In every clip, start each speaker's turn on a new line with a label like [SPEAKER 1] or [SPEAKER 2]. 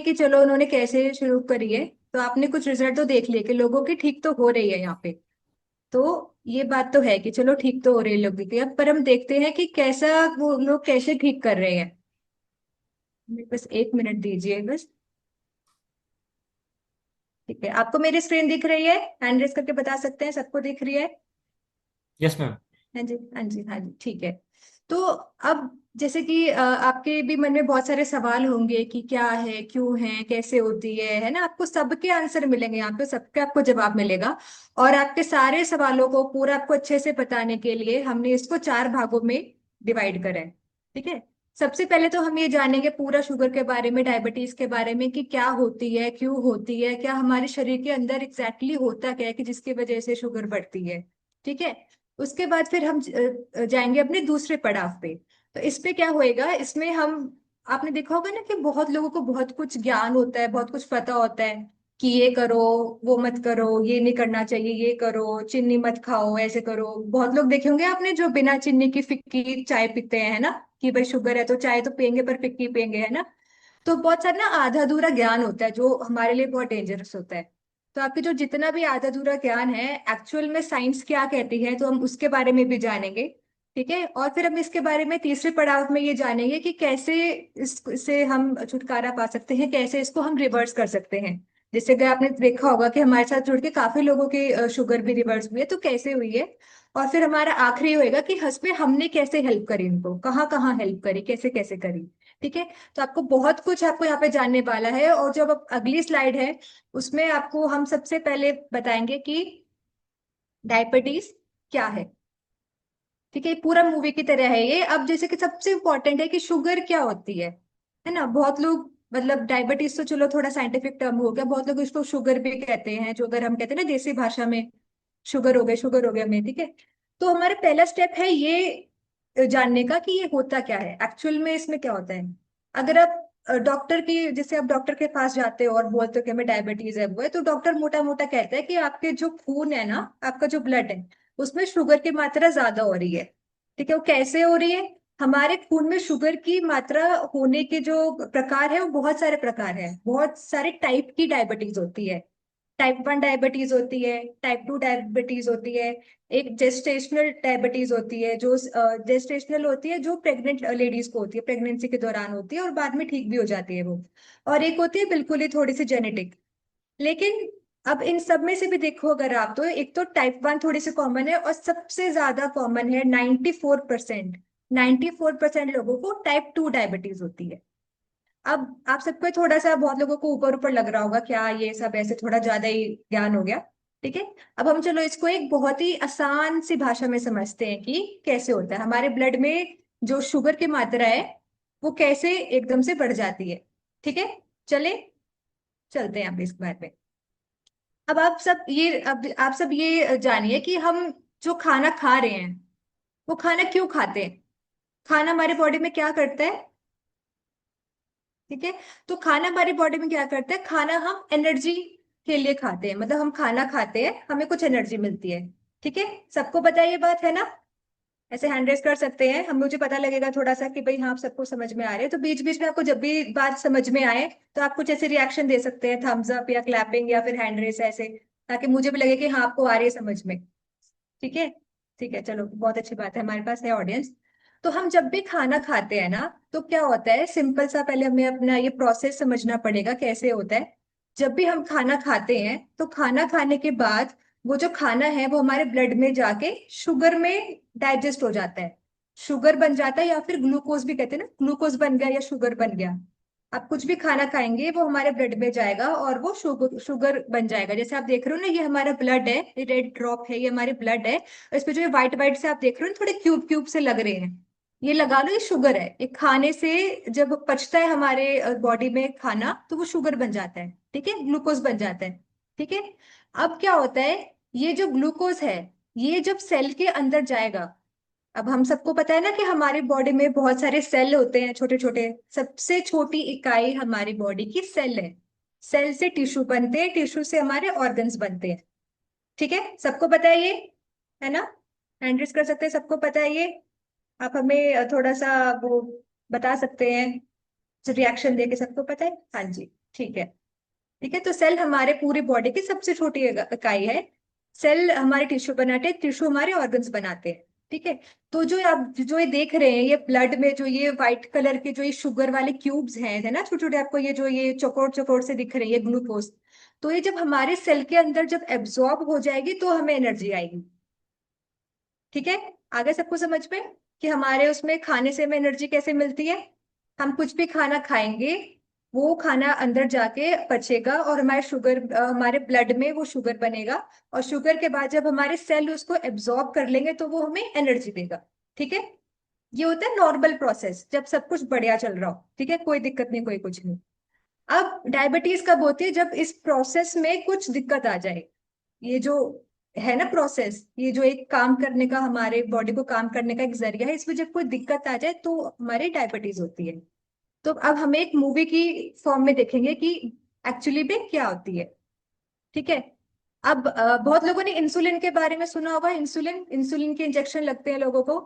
[SPEAKER 1] कि चलो उन्होंने कैसे शुरू करी है। तो आपने कुछ रिजल्ट तो देख लिए कि लोगों की ठीक तो हो रही है यहाँ पे। तो ये बात तो है कि चलो ठीक तो हो रही है लोगों की। अब पर हम देखते हैं कि कैसा वो लोग कैसे ठीक कर रहे हैं। बस 1 मिनट दीजिए बस। ठीक है, आपको मेरी स्क्रीन दिख रही है? हैंड रेस करके बता सकते हैं सबको दिख रही है?
[SPEAKER 2] Yes ma'am.
[SPEAKER 1] हाँ जी, हाँ जी, हाँ जी, ठीक है। तो अब जैसे कि आपके भी मन में बहुत सारे सवाल होंगे कि क्या है, क्यों है, कैसे होती है ना? आपको सबके आंसर मिलेंगे यहाँ पे, सबके आपको जवाब मिलेगा। और आपके सारे सवालों को पूरा आपको अच्छे से बताने के लिए हमने इसको 4 भागों में डिवाइड करा है। ठीक है। सबसे पहले तो हम ये जानेंगे पूरा शुगर के बारे में, डायबिटीज के बारे में, कि क्या होती है, क्यों होती है, क्या हमारे शरीर के अंदर एग्जैक्टली होता क्या है कि जिसकी वजह से शुगर बढ़ती है। ठीक है। उसके बाद फिर हम जाएंगे अपने दूसरे पड़ाव पे। तो इस पे क्या होएगा, इसमें हम, आपने देखा होगा ना कि बहुत लोगों को बहुत कुछ ज्ञान होता है, बहुत कुछ पता होता है कि ये करो, वो मत करो, ये नहीं करना चाहिए, ये करो, चीनी मत खाओ, ऐसे करो। बहुत लोग देखे होंगे आपने जो बिना चीनी की फिक्की चाय पीते हैं, है ना? कि भाई शुगर है तो चाय तो पियेंगे पर फिक्की पियेंगे, है ना? तो बहुत सारा ना आधा अधूरा ज्ञान होता है जो हमारे लिए बहुत डेंजरस होता है। तो आपके जो जितना भी आधा अधूरा ज्ञान है, एक्चुअल में साइंस क्या कहती है, तो हम उसके बारे में भी जानेंगे। ठीक है। और फिर हम इसके बारे में तीसरे पड़ाव में ये जानेंगे कि कैसे इससे हम छुटकारा पा सकते हैं, कैसे इसको हम रिवर्स कर सकते हैं। जैसे कि आपने देखा होगा कि हमारे साथ जुड़ के काफी लोगों की शुगर भी रिवर्स हुई है, तो कैसे हुई है। और फिर हमारा आखिरी होएगा कि हंस में हमने कैसे हेल्प करी, इनको कहाँ कहाँ हेल्प करी, कैसे कैसे करी। ठीक है। तो आपको बहुत कुछ आपको यहाँ पे जानने वाला है। और जब अब अगली स्लाइड है, उसमें आपको हम सबसे पहले बताएंगे कि डायबिटीज क्या है। ठीक है, पूरा मूवी की तरह है ये। अब जैसे कि सबसे इंपॉर्टेंट है कि शुगर क्या होती है ना? बहुत लोग, मतलब डायबिटीज तो चलो थोड़ा साइंटिफिक टर्म हो गया, बहुत लोग इसको शुगर भी कहते हैं, जो अगर हम कहते हैं ना देसी भाषा में, शुगर हो गया, शुगर हो गया में। ठीक है। तो हमारा पहला स्टेप है ये जानने का कि ये होता क्या है, एक्चुअल में इसमें क्या होता है। अगर आप डॉक्टर की, जैसे आप डॉक्टर के पास जाते हो और बोलते हो कि हमें डायबिटीज है, वो है, तो डॉक्टर मोटा मोटा कहता है कि आपके जो खून है ना, आपका जो ब्लड है, उसमें शुगर की मात्रा ज्यादा हो रही है। ठीक है। वो कैसे हो रही है? हमारे खून में शुगर की मात्रा होने के जो प्रकार है वो बहुत सारे प्रकार है, बहुत सारे टाइप की डायबिटीज होती है। टाइप 1 डायबिटीज होती है, टाइप 2 डायबिटीज होती है, एक जेस्टेशनल डायबिटीज होती है, जो जेस्टेशनल होती है, जो प्रेग्नेंट लेडीज को होती है, प्रेगनेंसी के दौरान होती है और बाद में ठीक भी हो जाती है वो। और एक होती है बिल्कुल ही थोड़ी सी जेनेटिक। लेकिन अब इन सब में से भी देखो अगर आप, तो एक तो टाइप 1 थोड़ी सी कॉमन है, और सबसे ज्यादा कॉमन है, 94%। 94% लोगों को टाइप 2 डायबिटीज होती है। अब आप सबको थोड़ा सा, बहुत लोगों को ऊपर ऊपर लग रहा होगा क्या ये सब ऐसे थोड़ा ज्यादा ही ज्ञान हो गया। ठीक है। अब हम चलो इसको एक बहुत ही आसान सी भाषा में समझते हैं कि कैसे होता है हमारे ब्लड में जो शुगर की मात्रा है, वो कैसे एकदम से बढ़ जाती है। ठीक है। चले, चलते हैं आप इस बारे में। अब आप सब ये जानिए कि हम जो खाना खा रहे हैं, वो खाना क्यों खाते हैं। खाना हमारे बॉडी में क्या करता है? ठीक है। तो खाना हमारी बॉडी में क्या करता है? खाना हम एनर्जी के लिए खाते हैं, मतलब हम खाना खाते हैं, हमें कुछ एनर्जी मिलती है। ठीक है। सबको पता है ये बात, है ना? ऐसे हैंड रेस कर सकते हैं, हम, मुझे पता लगेगा थोड़ा सा कि भाई हाँ आप सबको समझ में आ रहे है। तो बीच बीच में आपको जब भी बात समझ में आए, तो आप कुछ ऐसे रिएक्शन दे सकते हैं, थम्स अप या क्लैपिंग या फिर हैंड रेस ऐसे, ताकि मुझे भी लगे कि हाँ आपको आ रही है समझ में। ठीक है। ठीक है, चलो बहुत अच्छी बात है, हमारे पास है ऑडियंस। तो हम जब भी खाना खाते हैं ना, तो क्या होता है, सिंपल सा पहले हमें अपना ये प्रोसेस समझना पड़ेगा कैसे होता है। जब भी हम खाना खाते हैं, तो खाना खाने के बाद वो जो खाना है वो हमारे ब्लड में जाके शुगर में डाइजेस्ट हो जाता है। शुगर बन जाता है, या फिर ग्लूकोज भी कहते हैं ना, ग्लूकोज बन गया या शुगर बन गया। आप कुछ भी खाना खाएंगे वो हमारे ब्लड में जाएगा और वो शुगर शुगर बन जाएगा। जैसे आप देख रहे हो ना, ये हमारा ब्लड है, ये रेड ड्रॉप है, ये हमारे ब्लड है। और इस पे जो ये व्हाइट व्हाइट से आप देख रहे हो ना, थोड़े क्यूब क्यूब से लग रहे हैं, ये लगा लो, ये शुगर है। ये खाने से जब पचता है हमारे बॉडी में खाना, तो वो शुगर बन जाता है। ठीक है, ग्लूकोज बन जाता है। ठीक है। अब क्या होता है, ये जो ग्लूकोज है, ये जब सेल के अंदर जाएगा। अब हम सबको पता है ना कि हमारी बॉडी में बहुत सारे सेल होते हैं, छोटे छोटे। सबसे छोटी इकाई हमारी बॉडी की सेल है। सेल से टिश्यू बनते हैं, टिश्यू से हमारे ऑर्गन्स बनते हैं। ठीक है, सबको पता है ये, है ना? हैंड रेज कर सकते हैं, सबको पता है ये? आप हमें थोड़ा सा वो बता सकते हैं, रिएक्शन देके सबको पता है? हाँ जी। ठीक है। ठीक है, तो सेल हमारे पूरी बॉडी की सबसे छोटी इकाई है। सेल हमारे टिश्यू बनाते हैं, टिश्यू हमारे ऑर्गन्स बनाते हैं। ठीक है। तो जो आप जो ये देख रहे हैं, ये ब्लड में जो ये व्हाइट कलर के जो ये शुगर वाले क्यूब्स हैं, है ना, छोटे छोटे, आपको ये जो ये चौकोर चौकोर से दिख रहे हैं, ये ग्लूकोज। तो ये जब हमारे सेल के अंदर जब एब्जॉर्ब हो जाएगी तो हमें एनर्जी आएगी। ठीक है। आगे सबको समझ में कि हमारे उसमें खाने से हमें एनर्जी कैसे मिलती है। हम कुछ भी खाना खाएंगे, वो खाना अंदर जाके पचेगा और हमारे शुगर, हमारे ब्लड में वो शुगर बनेगा। और शुगर के बाद जब हमारे सेल उसको एब्जॉर्ब कर लेंगे तो वो हमें एनर्जी देगा। ठीक है। ये होता है नॉर्मल प्रोसेस, जब सब कुछ बढ़िया चल रहा हो। ठीक है, कोई दिक्कत नहीं, कोई कुछ नहीं। अब डायबिटीज कब होती है? जब इस प्रोसेस में कुछ दिक्कत आ जाए। ये जो है ना प्रोसेस, ये जो एक काम करने का, हमारे बॉडी को काम करने का एक जरिया है, इसमें जब कोई दिक्कत आ जाए तो हमारी डायबिटीज होती है। तो अब हम एक मूवी की फॉर्म में देखेंगे कि एक्चुअली में क्या होती है। ठीक है। अब बहुत लोगों ने इंसुलिन के बारे में सुना होगा। इंसुलिन इंसुलिन के इंजेक्शन लगते हैं लोगों को।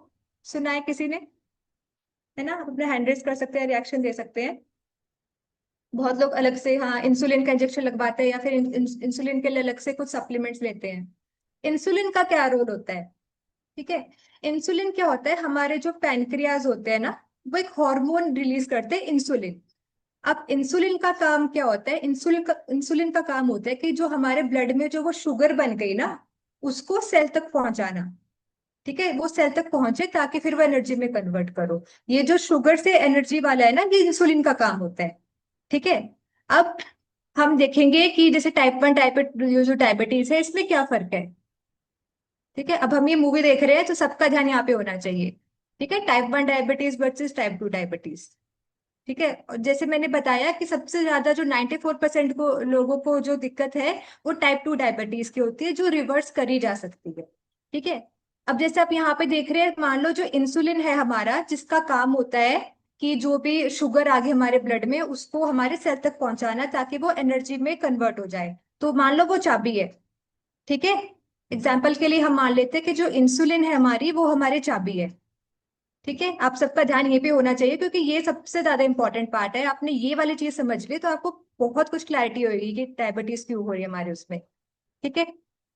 [SPEAKER 1] सुना है किसी ने? है ना, आप अपने हैंड रेज कर सकते हैं, रिएक्शन दे सकते हैं। बहुत लोग अलग से, हाँ, इंसुलिन का इंजेक्शन लगवाते हैं या फिर इंसुलिन के लिए अलग से कुछ सप्लीमेंट्स लेते हैं। इंसुलिन का क्या रोल होता है? ठीक है। इंसुलिन क्या होता है? हमारे जो पैनक्रियाज होते हैं ना, वो एक हार्मोन रिलीज करते हैं, इंसुलिन। अब इंसुलिन का काम क्या होता है? इंसुलिन का काम होता है कि जो हमारे ब्लड में जो वो शुगर बन गई ना, उसको सेल तक पहुंचाना। ठीक है, वो सेल तक पहुंचे ताकि फिर वो एनर्जी में कन्वर्ट करो। ये जो शुगर से एनर्जी वाला है ना, ये इंसुलिन का काम होता है। ठीक है। अब हम देखेंगे कि जैसे टाइप 1 जो डायबिटीज है, इसमें क्या फर्क है। ठीक है, अब हम ये मूवी देख रहे हैं तो सबका ध्यान यहाँ पे होना चाहिए। ठीक है, type 1 diabetes versus type 2 diabetes. ठीक है, और जैसे मैंने बताया कि सबसे ज्यादा जो 94% को लोगों को जो दिक्कत है, वो टाइप 2 डायबिटीज की होती है, जो रिवर्स करी जा सकती है। ठीक है। अब जैसे आप यहाँ पे देख रहे हैं, मान लो जो इंसुलिन है हमारा, जिसका काम होता है कि जो भी शुगर आ गई हमारे ब्लड में, उसको हमारे सेल तक पहुंचाना ताकि वो एनर्जी में कन्वर्ट हो जाए। तो मान लो वो चाबी है। ठीक है। एग्जाम्पल के लिए हम मान लेते हैं कि जो इंसुलिन है हमारी, वो हमारी चाबी है। ठीक है, आप सबका ध्यान ये पे होना चाहिए क्योंकि ये सबसे ज्यादा इंपॉर्टेंट पार्ट है। आपने ये वाली चीज समझ ली तो आपको बहुत कुछ क्लैरिटी होगी कि डायबिटीज क्यों हो रही है हमारे उसमें। ठीक है।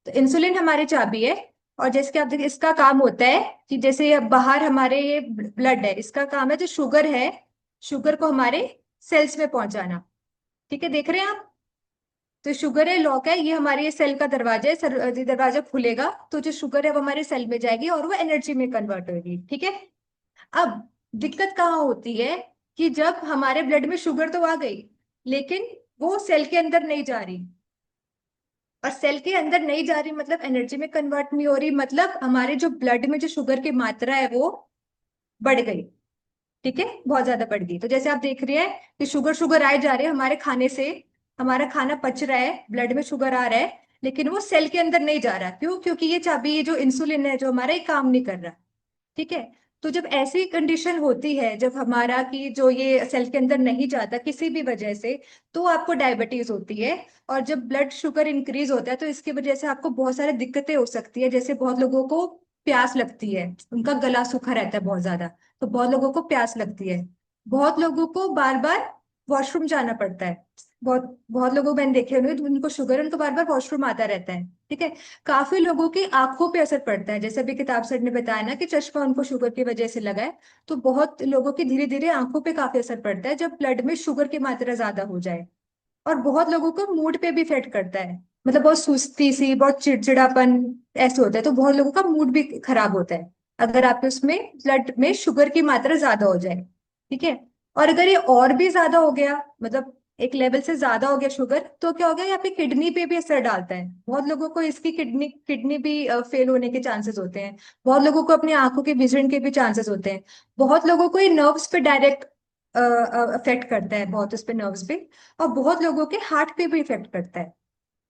[SPEAKER 1] तो इंसुलिन हमारी चाबी है। और जैसे कि आप देखिए, इसका काम होता है कि जैसे अब बाहर हमारे ये ब्लड है, इसका काम है जो शुगर है, शुगर को हमारे सेल्स में पहुंचाना। ठीक है, देख रहे हैं आप? तो शुगर है, लॉक है, ये हमारे ये सेल का दरवाजा है, ये दरवाजा खुलेगा तो जो शुगर है वो हमारे सेल में जाएगी और वो एनर्जी में कन्वर्ट होगी। ठीक है। अब दिक्कत कहाँ होती है कि जब हमारे ब्लड में शुगर तो आ गई, लेकिन वो सेल के अंदर नहीं जा रही। और सेल के अंदर नहीं जा रही मतलब एनर्जी में कन्वर्ट नहीं हो रही, मतलब हमारे जो ब्लड में जो शुगर की मात्रा है वो बढ़ गई। ठीक है, बहुत ज्यादा बढ़ गई। तो जैसे आप देख रहे हैं कि शुगर शुगर आए जा रहे हैं हमारे खाने से, हमारा खाना पच रहा है, ब्लड में शुगर आ रहा है, लेकिन वो सेल के अंदर नहीं जा रहा। क्यों? क्योंकि ये चाबी, ये जो इंसुलिन है जो हमारा, ये काम नहीं कर रहा। ठीक है। तो जब ऐसी कंडीशन होती है, जब हमारा कि जो ये सेल के अंदर नहीं जाता किसी भी वजह से, तो आपको डायबिटीज होती है। और जब ब्लड शुगर इंक्रीज होता है तो इसकी वजह से आपको बहुत सारी दिक्कतें हो सकती है। जैसे बहुत लोगों को प्यास लगती है, उनका गला सूखा रहता है बहुत ज्यादा, तो बहुत लोगों को प्यास लगती है। बहुत लोगों को बार बार वॉशरूम जाना पड़ता है। बहुत बहुत लोगों को मैंने देखे होंगे उनको शुगर है, उनको बार बार वॉशरूम आता रहता है। ठीक है। काफी लोगों की आंखों पे असर पड़ता है, जैसे अभी किताब सर ने बताया ना कि चश्मा उनको शुगर की वजह से लगा है। तो बहुत लोगों की धीरे धीरे आंखों पे काफी असर पड़ता है जब ब्लड में शुगर की मात्रा ज्यादा हो जाए। और बहुत लोगों को मूड पे भी इफेक्ट करता है, मतलब बहुत सुस्ती सी, बहुत चिड़चिड़ापन ऐसे होता है। तो बहुत लोगों का मूड भी खराब होता है अगर आपके उसमें ब्लड में शुगर की मात्रा ज्यादा हो जाए। ठीक है। और अगर ये और भी ज्यादा हो गया, मतलब एक लेवल से ज्यादा हो गया शुगर, तो क्या हो गया, यहाँ पे किडनी पे भी असर डालता है। बहुत लोगों को इसकी किडनी किडनी भी फेल होने के चांसेस होते हैं। बहुत लोगों को अपनी आंखों के विजन के भी चांसेस होते हैं। बहुत लोगों को ये नर्व्स पे डायरेक्ट अफेक्ट करता है, बहुत उस पे नर्व्स पे। और बहुत लोगों के हार्ट पे भी इफेक्ट करता है।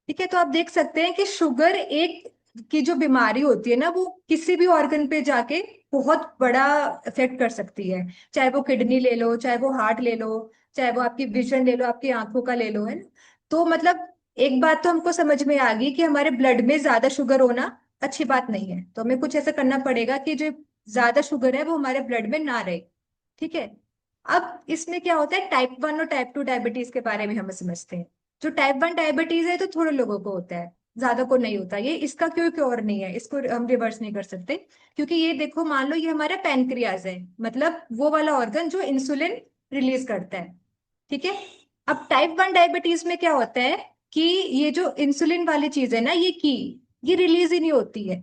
[SPEAKER 1] ठीक है। तो आप देख सकते हैं कि शुगर एक की जो बीमारी होती है ना, वो किसी भी ऑर्गन पे जाके बहुत बड़ा इफेक्ट कर सकती है। चाहे वो किडनी ले लो, चाहे वो हार्ट ले लो, चाहे वो आपकी विजन ले लो, आपकी आंखों का ले लो, है ना। तो मतलब एक बात तो हमको समझ में आ गई कि हमारे ब्लड में ज्यादा शुगर होना अच्छी बात नहीं है। तो हमें कुछ ऐसा करना पड़ेगा कि जो ज्यादा शुगर है वो हमारे ब्लड में ना रहे। ठीक है। अब इसमें क्या होता है, टाइप 1 और टाइप 2 डायबिटीज के बारे में हम समझते हैं। जो टाइप 1 डायबिटीज है तो थोड़े लोगों को होता है, ज्यादा को नहीं होता। ये इसका क्यों क्योर नहीं है, इसको हम रिवर्स नहीं कर सकते, क्योंकि ये देखो, मान लो ये हमारा पैनक्रियाज है, मतलब वो वाला ऑर्गन जो इंसुलिन रिलीज करता है। ठीक है। अब टाइप 1 डायबिटीज में क्या होता है कि ये जो इंसुलिन वाली चीज है ना, ये रिलीज ही नहीं होती है।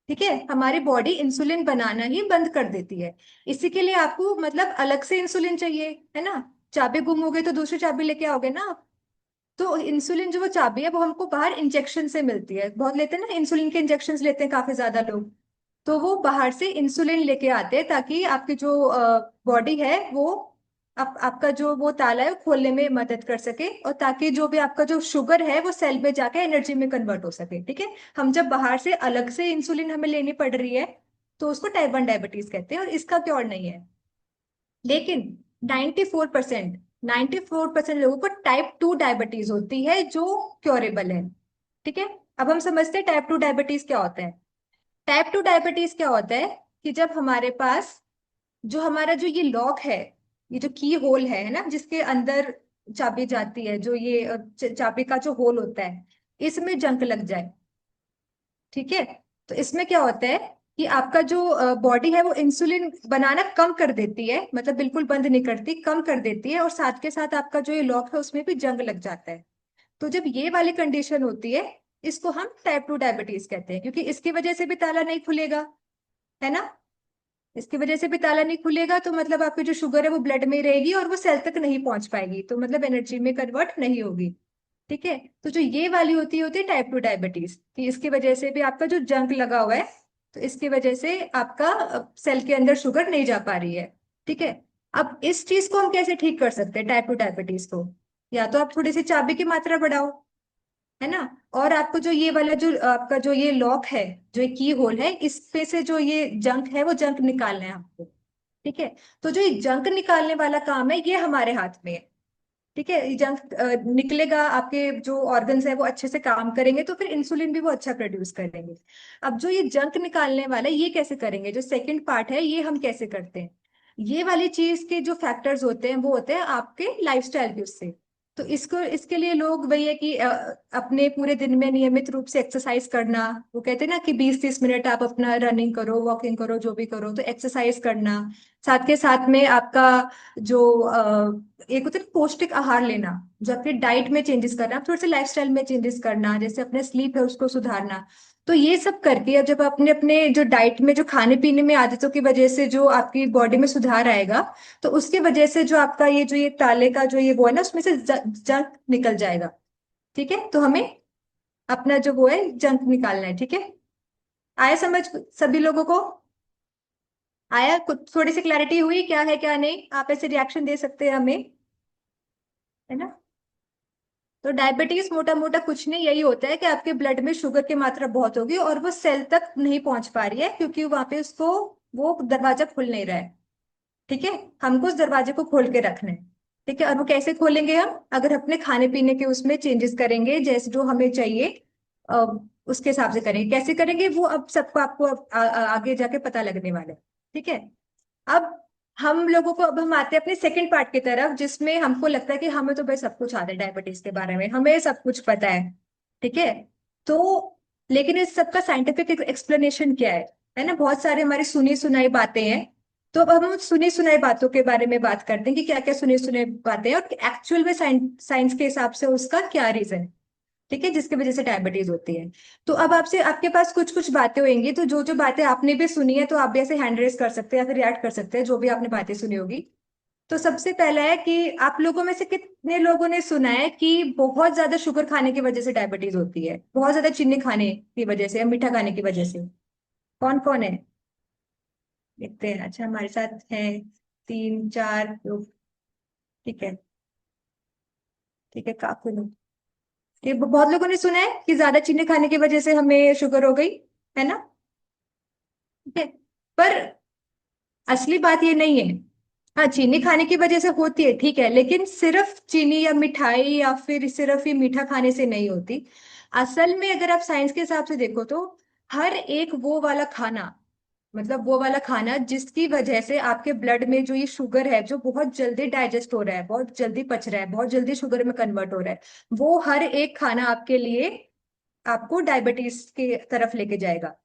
[SPEAKER 1] ठीक है, हमारी बॉडी इंसुलिन बनाना ही बंद कर देती है। इसी के लिए आपको मतलब अलग से इंसुलिन चाहिए, है ना। चाबी गुम हो गई तो दूसरी चाबी लेके आओगे ना आप। तो इंसुलिन जो वो चाबी है वो हमको बाहर इंजेक्शन से मिलती है, बहुत लेते हैं ना इंसुलिन के इंजेक्शन लेते हैं काफी ज्यादा लोग। तो वो बाहर से इंसुलिन लेके आते हैं ताकि आपकी जो बॉडी है वो आपका जो वो ताला है वो खोलने में मदद कर सके, और ताकि जो भी आपका जो शुगर है वो सेल में जाके एनर्जी में कन्वर्ट हो सके। ठीक है। हम जब बाहर से अलग से इंसुलिन हमें लेनी पड़ रही है तो उसको टाइप 1 डायबिटीज कहते हैं, और इसका क्योर नहीं है। लेकिन 94% 94% लोगों को टाइप 2 डायबिटीज होती है जो क्योरेबल है। ठीक है। अब हम समझते हैं टाइप 2 डायबिटीज क्या होता है। टाइप 2 डायबिटीज क्या होता है कि जब हमारे पास जो हमारा जो ये लॉक है, ये जो की होल है ना, जिसके अंदर चाबी जाती है, जो ये चाबी का जो होल होता है, इसमें जंग लग जाए। ठीक है। तो इसमें क्या होता है कि आपका जो बॉडी है वो इंसुलिन बनाना कम कर देती है, मतलब बिल्कुल बंद नहीं करती, कम कर देती है, और साथ के साथ आपका जो ये लॉक है उसमें भी जंग लग जाता है। तो जब ये वाली कंडीशन होती है, इसको हम टाइप 2 डायबिटीज कहते हैं, क्योंकि इसकी वजह से भी ताला नहीं खुलेगा, है ना। इसकी वजह से भी ताला नहीं खुलेगा तो मतलब आपकी जो शुगर है वो ब्लड में ही रहेगी और वो सेल तक नहीं पहुंच पाएगी, तो मतलब एनर्जी में कन्वर्ट नहीं होगी। ठीक है। तो जो ये वाली होती है टाइप 2 डायबिटीज, कि इसकी वजह से भी आपका जो जंक लगा हुआ है, तो इसकी वजह से आपका सेल के अंदर शुगर नहीं जा पा रही है। ठीक है। अब इस चीज को हम कैसे ठीक कर सकते हैं टाइप 2 डायबिटीज को। या तो आप थोड़ी सी चाबी की मात्रा बढ़ाओ, है ना। और आपको जो ये वाला जो आपका जो ये लॉक है, जो ये की होल है, इस पे से जो ये जंक है वो जंक निकालना है आपको। ठीक है। तो जो ये जंक निकालने वाला काम है ये हमारे हाथ में है। ठीक है। ये जंक निकलेगा, आपके जो ऑर्गन्स है वो अच्छे से काम करेंगे, तो फिर इंसुलिन भी वो अच्छा प्रोड्यूस करेंगे। अब जो ये जंक निकालने वाला है ये कैसे करेंगे, जो सेकंड पार्ट है ये हम कैसे करते हैं। ये वाली चीज के जो फैक्टर्स होते हैं वो होते हैं आपके लाइफस्टाइल के उससे। तो इसको इसके लिए लोग वही है कि अपने पूरे दिन में नियमित रूप से एक्सरसाइज करना। वो कहते हैं ना कि 20-30 मिनट आप अपना रनिंग करो, वॉकिंग करो, जो भी करो, तो एक्सरसाइज करना। साथ के साथ में आपका जो एक होता है पौष्टिक आहार लेना, जो अपनी डाइट में चेंजेस करना, थोड़े से लाइफस्टाइल में चेंजेस करना, जैसे अपने स्लीप है उसको सुधारना। तो ये सब करके अब जब अपने अपने जो डाइट में जो खाने पीने में आदतों की वजह से जो आपकी बॉडी में सुधार आएगा, तो उसकी वजह से जो आपका ये जो ये ताले का जो ये वो है ना, उसमें से जंक निकल जाएगा। ठीक है। तो हमें अपना जो वो है जंक निकालना है। ठीक है। आया समझ सभी लोगों को? आया कुछ, थोड़ी सी क्लैरिटी हुई क्या है क्या नहीं, आप ऐसे रिएक्शन दे सकते हैं हमें, है ना। तो डायबिटीज मोटा मोटा कुछ नहीं, यही होता है कि आपके ब्लड में शुगर की मात्रा बहुत होगी और वो सेल तक नहीं पहुंच पा रही है, क्योंकि वहां पे उसको वो दरवाजा खुल नहीं रहा है। ठीक है। हमको उस दरवाजे को खोल के रखना है। ठीक है। और वो कैसे खोलेंगे हम, अगर अपने खाने पीने के उसमें चेंजेस करेंगे, जैसे जो हमें चाहिए अ, उसके हिसाब से करेंगे। कैसे करेंगे वो अब सबको आपको आगे जाके पता लगने वाला है। ठीक है। अब हम लोगों को, अब हम आते हैं अपने सेकंड पार्ट की तरफ, जिसमें हमको लगता है कि हमें तो भाई सब कुछ आता है डायबिटीज के बारे में, हमें सब कुछ पता है। ठीक है। तो लेकिन इस सबका साइंटिफिक एक्सप्लेनेशन क्या है ना। बहुत सारे हमारी सुनी सुनाई बातें हैं। तो अब हम सुनी सुनाई बातों के बारे में बात करते हैं कि क्या क्या सुनी सुनाई बातें हैं और एक्चुअल में साइंस के हिसाब से उसका क्या रीजन है। ठीक है, जिसकी वजह से डायबिटीज होती है। तो अब आपसे, आपके पास कुछ कुछ बातें होंगी, तो जो जो बातें आपने भी सुनी है तो आप भी ऐसे हैंड रेस कर सकते हैं या फिर रिएक्ट कर सकते हैं, जो भी आपने बातें सुनी होगी। तो सबसे पहला है कि आप लोगों में से कितने लोगों ने सुना है कि बहुत ज्यादा शुगर खाने की वजह से डायबिटीज होती है, बहुत ज्यादा चीनी खाने की वजह से या मीठा खाने की वजह से। कौन कौन है, देखते हैं। अच्छा, हमारे साथ है 3-4 लोग। ठीक है। ठीक है, काफी लोग। ये बहुत लोगों ने सुना है कि ज्यादा चीनी खाने की वजह से हमें शुगर हो गई, है ना। ठीक है। पर असली बात ये नहीं है। हाँ, चीनी खाने की वजह से होती है, ठीक है, लेकिन सिर्फ चीनी या मिठाई या फिर सिर्फ ही मीठा खाने से नहीं होती। असल में अगर आप साइंस के हिसाब से देखो तो हर एक वो वाला खाना, मतलब वो वाला खाना जिसकी वजह से आपके ब्लड में जो ये शुगर है जो बहुत जल्दी डाइजेस्ट हो रहा है, बहुत जल्दी पच रहा है, बहुत जल्दी शुगर में कन्वर्ट हो रहा है, वो हर एक खाना आपके लिए आपको डायबिटीज की तरफ लेके जाएगा।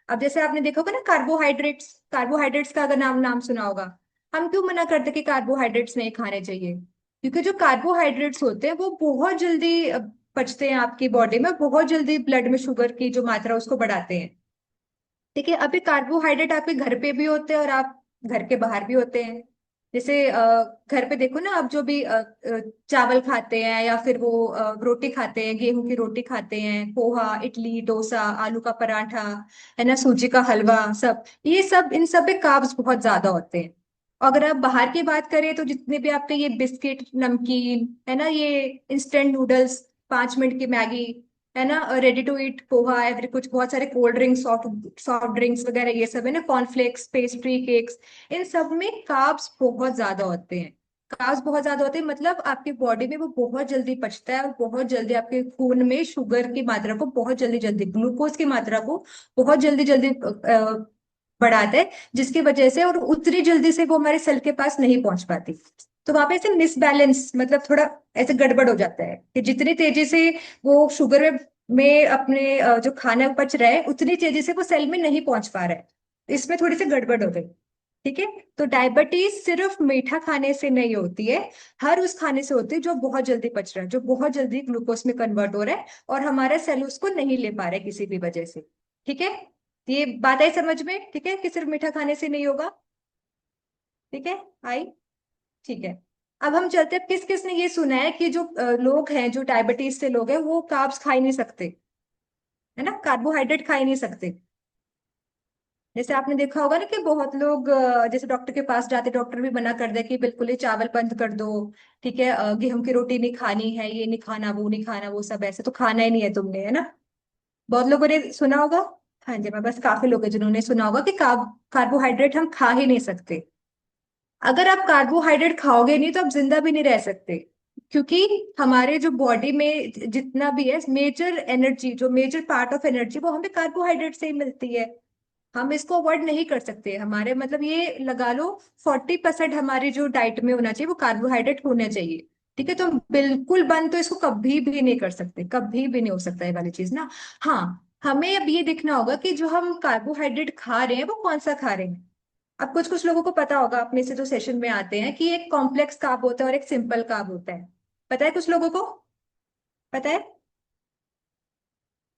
[SPEAKER 1] अब जैसे आपने देखा होगा ना, कार्बोहाइड्रेट्स, कार्बोहाइड्रेट्स का अगर नाम नाम सुना होगा। हम क्यों मना करते कि कार्बोहाइड्रेट्स नहीं खाने चाहिए? क्योंकि जो कार्बोहाइड्रेट्स होते हैं वो बहुत जल्दी पचते हैं आपकी बॉडी में, बहुत जल्दी ब्लड में शुगर की जो मात्रा उसको बढ़ाते हैं। ठीक है, अभी कार्बोहाइड्रेट आपके घर पे भी होते हैं और आप घर के बाहर भी होते हैं। जैसे घर पे देखो ना, आप जो भी चावल खाते हैं या फिर वो रोटी खाते हैं, गेहूं की रोटी खाते हैं, पोहा, इडली, डोसा, आलू का पराठा, है ना, सूजी का हलवा, सब ये सब, इन सब में कार्ब्स बहुत ज्यादा होते हैं। अगर आप बाहर की बात करें तो जितने भी आपके ये बिस्किट, नमकीन, है ना, ये इंस्टेंट नूडल्स, 5 मिनट की मैगी, है ना, ready to eat poha, every कुछ, बहुत सारे cold drinks, soft soft drinks वगैरह, ये सब है ना, कॉर्नफ्लेक्स, पेस्ट्री, केक्स, इन सब में कार्ब्स बहुत ज्यादा होते हैं। कार्ब्स बहुत ज्यादा होते हैं, मतलब आपकी बॉडी में वो बहुत जल्दी पचता है और बहुत जल्दी आपके खून में शुगर की मात्रा को, बहुत जल्दी जल्दी ग्लूकोज की मात्रा को बहुत जल्दी जल्दी बढ़ाता है, जिसकी वजह से, और उतनी जल्दी से वो हमारे सेल के पास नहीं पहुंच पाती। तो वहां पे ऐसे मिसबैलेंस, मतलब थोड़ा ऐसे गड़बड़ हो जाता है कि जितनी तेजी से वो शुगर में अपने जो खाना पच रहा है, उतनी तेजी से वो सेल में नहीं पहुंच पा रहा है। इसमें थोड़ी सी गड़बड़ हो गई। ठीक है, तो डायबिटीज सिर्फ मीठा खाने से नहीं होती है, हर उस खाने से होती है जो बहुत जल्दी पच रहा है, जो बहुत जल्दी ग्लूकोज में कन्वर्ट हो रहा है और हमारा सेल उसको नहीं ले पा रहा है किसी भी वजह से। ठीक है, ये बात आई समझ में? ठीक है, कि सिर्फ मीठा खाने से नहीं होगा। ठीक है, आई। ठीक है, अब हम चलते हैं, किस किस ने ये सुना है कि जो लोग हैं, जो डायबिटीज से लोग हैं, वो कार्ब्स खा ही नहीं सकते, है ना, कार्बोहाइड्रेट खा ही नहीं सकते। जैसे आपने देखा होगा ना कि बहुत लोग जैसे डॉक्टर के पास जाते, डॉक्टर भी मना कर दे कि बिल्कुल ही चावल बंद कर दो। ठीक है, गेहूं की रोटी नहीं खानी है, ये नहीं खाना, वो नहीं खाना, वो सब ऐसे तो खाना ही नहीं है तुमने, है ना। बहुत लोगों ने सुना होगा। हाँ जी, मैं बस, काफी लोग हैं जिन्होंने सुना होगा कि कार्बोहाइड्रेट हम खा ही नहीं सकते। अगर आप कार्बोहाइड्रेट खाओगे नहीं तो आप जिंदा भी नहीं रह सकते, क्योंकि हमारे जो बॉडी में जितना भी है मेजर एनर्जी, जो मेजर पार्ट ऑफ एनर्जी, वो हमें कार्बोहाइड्रेट से ही मिलती है। हम इसको अवॉइड नहीं कर सकते, हमारे मतलब ये लगा लो 40% हमारी जो डाइट में होना चाहिए वो कार्बोहाइड्रेट होना चाहिए। ठीक है, तो हम बिल्कुल बंद तो इसको कभी भी नहीं कर सकते, कभी भी नहीं हो सकता ये वाली चीज ना। हाँ, हमें अब ये देखना होगा कि जो हम कार्बोहाइड्रेट खा रहे हैं वो कौन सा खा रहे हैं। अब कुछ कुछ लोगों को पता होगा अपने से जो सेशन में आते हैं कि एक कॉम्प्लेक्स कार्ब होता है और एक सिंपल कार्ब होता है। पता है कुछ लोगों को? पता है?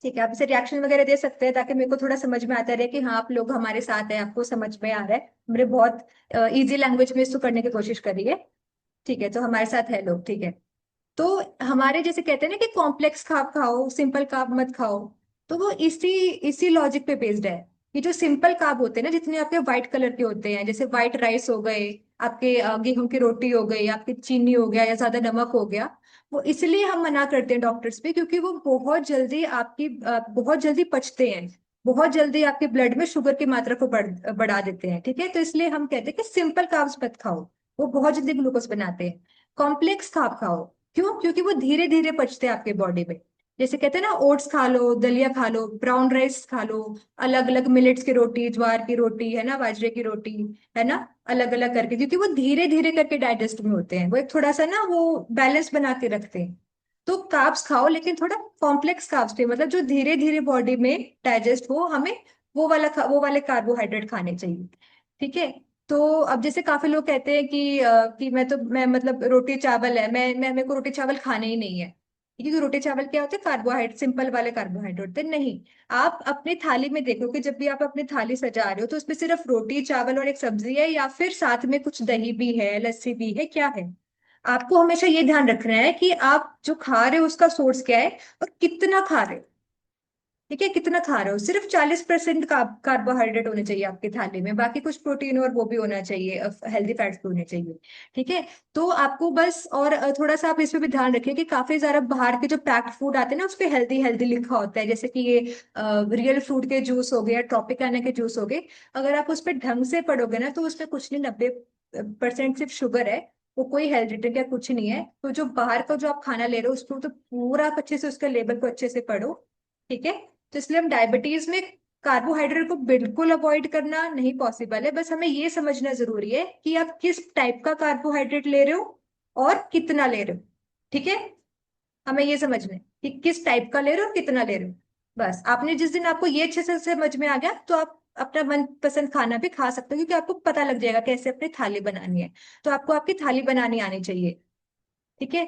[SPEAKER 1] ठीक है, आप इसे रिएक्शन वगैरह दे सकते हैं ताकि मेरे को थोड़ा समझ में आता रहे कि हाँ, आप लोग हमारे साथ हैं, आपको समझ में आ रहा है, मेरे बहुत इजी लैंग्वेज में इसको करने की कोशिश करिए। ठीक है, तो हमारे साथ है लोग। ठीक है, तो हमारे जैसे कहते हैं ना कि कॉम्प्लेक्स कार्ब खाओ, सिंपल कार्ब मत खाओ, तो वो इसी इसी लॉजिक पे बेस्ड है। कि जो सिंपल कार्ब होते हैं ना, जितने आपके व्हाइट कलर के होते हैं, जैसे व्हाइट राइस हो गए, आपके गेहूं की रोटी हो गई, आपकी चीनी हो गया या ज्यादा नमक हो गया, वो इसलिए हम मना करते हैं डॉक्टर्स पे, क्योंकि वो बहुत जल्दी आपकी बहुत जल्दी पचते हैं, बहुत जल्दी आपके ब्लड में शुगर की मात्रा को बढ़ा देते हैं। ठीक है, तो इसलिए हम कहते हैं कि सिंपल कार्ब्स मत खाओ, वो बहुत जल्दी ग्लूकोज बनाते हैं। कॉम्प्लेक्स कार्ब खाओ। क्यों? क्योंकि वो धीरे धीरे पचते हैं आपके बॉडी में। जैसे कहते हैं ना, ओट्स खा लो, दलिया खा लो, ब्राउन राइस खा लो, अलग अलग मिलेट्स की रोटी, ज्वार की रोटी, है ना, बाजरे की रोटी, है ना, अलग अलग करके, क्योंकि वो धीरे धीरे करके डाइजेस्ट में होते हैं, वो एक थोड़ा सा ना वो बैलेंस बना के रखते हैं। तो कार्ब्स खाओ, लेकिन थोड़ा कॉम्प्लेक्स कार्ब्स पे, मतलब जो धीरे धीरे बॉडी में डाइजेस्ट हो, हमें वो वाले कार्बोहाइड्रेट खाने चाहिए। ठीक है, तो अब जैसे काफी लोग कहते हैं कि मैं मतलब रोटी चावल है, मैं मेरे को रोटी चावल खाने ही नहीं है, क्योंकि रोटी चावल क्या होते हैं, कार्बोहाइड्रेट, सिंपल वाले कार्बोहाइड्रेट होते हैं। नहीं, आप अपनी थाली में देखो कि जब भी आप अपनी थाली सजा रहे हो तो उसमें सिर्फ रोटी चावल और एक सब्जी है, या फिर साथ में कुछ दही भी है, लस्सी भी है, क्या है? आपको हमेशा ये ध्यान रखना है कि आप जो खा रहे हो उसका सोर्स क्या है और कितना खा रहे हो। ठीक है, कितना खा रहे हो, सिर्फ 40% कार्बोहाइड्रेट होने चाहिए आपकी थाली में, बाकी कुछ प्रोटीन और वो भी होना चाहिए, हेल्दी फैट्स भी होने चाहिए। ठीक है, तो आपको बस, और थोड़ा सा आप इस पे भी ध्यान रखिए कि काफी ज्यादा बाहर के जो पैक्ड फूड आते हैं ना, उस पे हेल्दी हेल्दी लिखा होता है, जैसे कि ये रियल फ्रूट के जूस हो गए, ट्रॉपिकाना के जूस हो गए। अगर आप उस पर ढंग से पढ़ोगे ना तो उसमें कुछ नहीं, 90% सिर्फ शुगर है, वो कोई हेल्थ ड्रिंक या कुछ नहीं है। तो जो बाहर का जो आप खाना ले रहे हो उसको तो पूरा आप अच्छे से उसके लेबल को अच्छे से पढ़ो। ठीक है, तो इसलिए हम डायबिटीज में कार्बोहाइड्रेट को बिल्कुल अवॉइड करना नहीं पॉसिबल है, बस हमें ये समझना जरूरी है कि आप किस टाइप का कार्बोहाइड्रेट ले रहे हो और कितना ले रहे हो। ठीक है, हमें ये समझना है कि किस टाइप का ले रहे हो और कितना ले रहे हो। बस आपने जिस दिन आपको ये अच्छे से समझ में आ गया तो आप अपना मनपसंद खाना भी खा सकते हो, क्योंकि आपको पता लग जाएगा कैसे अपनी थाली बनानी है। तो आपको आपकी थाली बनानी आनी चाहिए। ठीक है,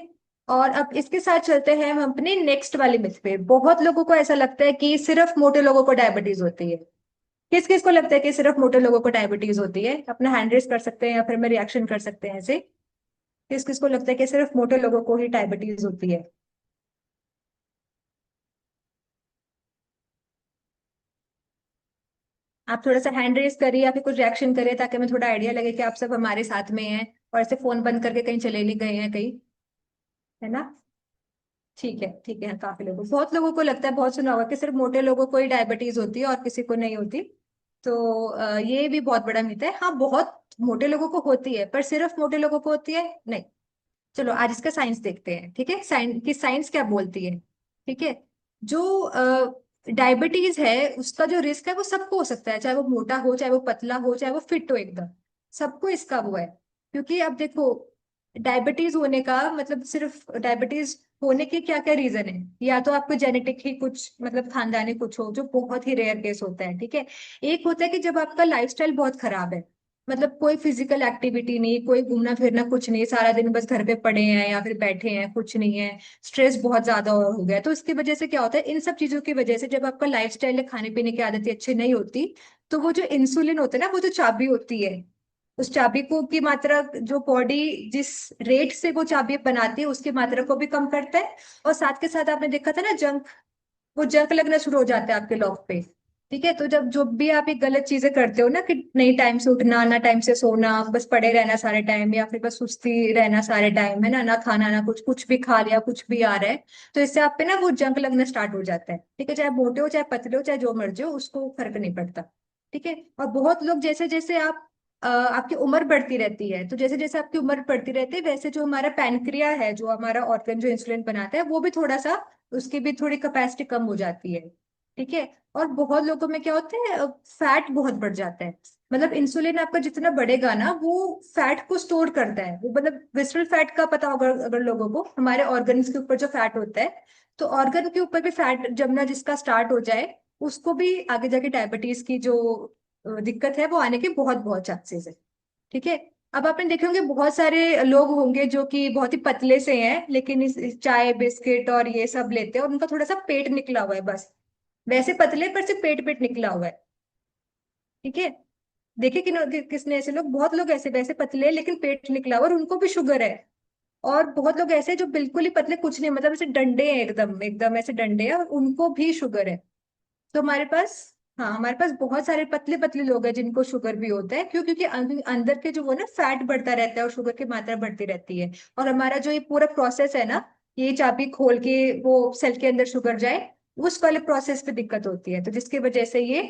[SPEAKER 1] और अब इसके साथ चलते हैं हम अपने नेक्स्ट वाली मिथ पे। बहुत लोगों को ऐसा लगता है कि सिर्फ मोटे लोगों को डायबिटीज होती है। किस किस को लगता है कि सिर्फ मोटे लोगों को डायबिटीज होती है? अपना हैंड रेस कर सकते हैं या फिर में रिएक्शन कर सकते हैं ऐसे। किस किस को लगता है कि सिर्फ मोटे लोगों को ही डायबिटीज होती है? आप थोड़ा सा हैंड रेस करिए या फिर कुछ रिएक्शन करिए, ताकि हमें थोड़ा आइडिया लगे कि आप सब हमारे साथ में हैं और ऐसे फोन बंद करके कहीं चले नहीं गए हैं कहीं। है ना? ठीक है, ठीक है, काफी लोगों, बहुत लोगों को लगता है, बहुत सुना होगा कि सिर्फ मोटे लोगों को ही डायबिटीज होती है और किसी को नहीं होती। तो ये भी बहुत बड़ा मिथ है। हाँ, बहुत मोटे लोगों को होती है, पर सिर्फ मोटे लोगों को होती है नहीं। चलो आज इसका साइंस देखते हैं, ठीक है, साइंस क्या बोलती है। ठीक है, जो डायबिटीज है उसका जो रिस्क है वो सबको हो सकता है, चाहे वो मोटा हो, चाहे वो पतला हो, चाहे वो फिट हो एकदम। सबको इसका वो है। क्योंकि अब देखो, डायबिटीज होने का मतलब, सिर्फ डायबिटीज होने के क्या क्या रीजन है। या तो आपको जेनेटिक ही कुछ मतलब खानदानी कुछ हो, जो बहुत ही रेयर केस होता है। ठीक है, एक होता है कि जब आपका लाइफस्टाइल बहुत खराब है, मतलब कोई फिजिकल एक्टिविटी नहीं, कोई घूमना फिरना कुछ नहीं, सारा दिन बस घर पे पड़े हैं या फिर बैठे हैं, कुछ नहीं है, स्ट्रेस बहुत ज्यादा हो गया, तो इसकी वजह से क्या होता है, इन सब चीजों की वजह से जब आपका लाइफस्टाइल है, खाने पीने की आदतें अच्छी नहीं होती, तो वो जो इंसुलिन होता है ना, वो जो चाबी होती है, उस चाबी को की मात्रा, जो बॉडी जिस रेट से वो चाबी बनाती है उसकी मात्रा को भी कम करता है। और साथ के साथ आपने देखा था ना जंक, वो जंक लगना शुरू हो जाता है आपके लॉक पे। ठीक है, तो जब जो भी आप ये गलत चीजें करते हो ना, कि नहीं टाइम से उठना, ना टाइम से सोना, बस पड़े रहना सारे टाइम, या फिर बस सुस्ती रहना सारे टाइम, है ना, ना खाना ना कुछ, कुछ भी खा लिया, कुछ भी आ रहा है, तो इससे आप पे ना वो जंक लगना स्टार्ट हो जाता है। ठीक है, चाहे मोटे हो, चाहे पतले हो, चाहे जो मर्जी हो, उसको फर्क नहीं पड़ता। ठीक है, और बहुत लोग, जैसे जैसे आप आपकी उम्र बढ़ती रहती है, तो जैसे जैसे आपकी उम्र बढ़ती रहती है, वैसे जो हमारा पैनक्रिया है, जो हमारा ऑर्गन जो इंसुलिन बनाता है, वो भी थोड़ा सा, उसकी भी थोड़ी कैपेसिटी कम हो जाती है। ठीक है, और बहुत लोगों में क्या होता है, फैट बहुत बढ़ जाता है। मतलब इंसुलिन आपका जितना बढ़ेगा ना, वो फैट को स्टोर करता है। वो मतलब विसरल फैट का पता होगा अगर लोगों को, हमारे ऑर्गन्स के ऊपर जो फैट होता है, तो ऑर्गन के ऊपर भी फैट जमना जिसका स्टार्ट हो जाए, उसको भी आगे जाके डायबिटीज की जो दिक्कत है वो आने के बहुत बहुत चांसेस है। ठीक है, अब आपने देखे होंगे बहुत सारे लोग होंगे जो कि बहुत ही पतले से हैं, लेकिन इस चाय बिस्किट और ये सब लेते हैं और उनका थोड़ा सा पेट निकला हुआ है बस, वैसे पतले पर सिर्फ पेट पेट निकला हुआ है। ठीक है, देखिए किसने ऐसे लोग, बहुत लोग ऐसे वैसे पतले हैं, लेकिन पेट निकला हुआ और उनको भी शुगर है। और बहुत लोग ऐसे हैं जो बिल्कुल ही पतले, कुछ नहीं, मतलब ऐसे डंडे हैं, एकदम एकदम ऐसे डंडे हैं, और उनको भी शुगर है। तो हमारे पास, हाँ, हमारे पास बहुत सारे पतले पतले लोग हैं जिनको शुगर भी होता है। क्यों? क्योंकि अंदर के जो वो ना फैट बढ़ता रहता है और शुगर की मात्रा बढ़ती रहती है। और हमारा जो ये पूरा प्रोसेस है ना, ये चाबी खोल के वो सेल के अंदर शुगर जाए, उस वाले प्रोसेस पे दिक्कत होती है, तो जिसकी वजह से ये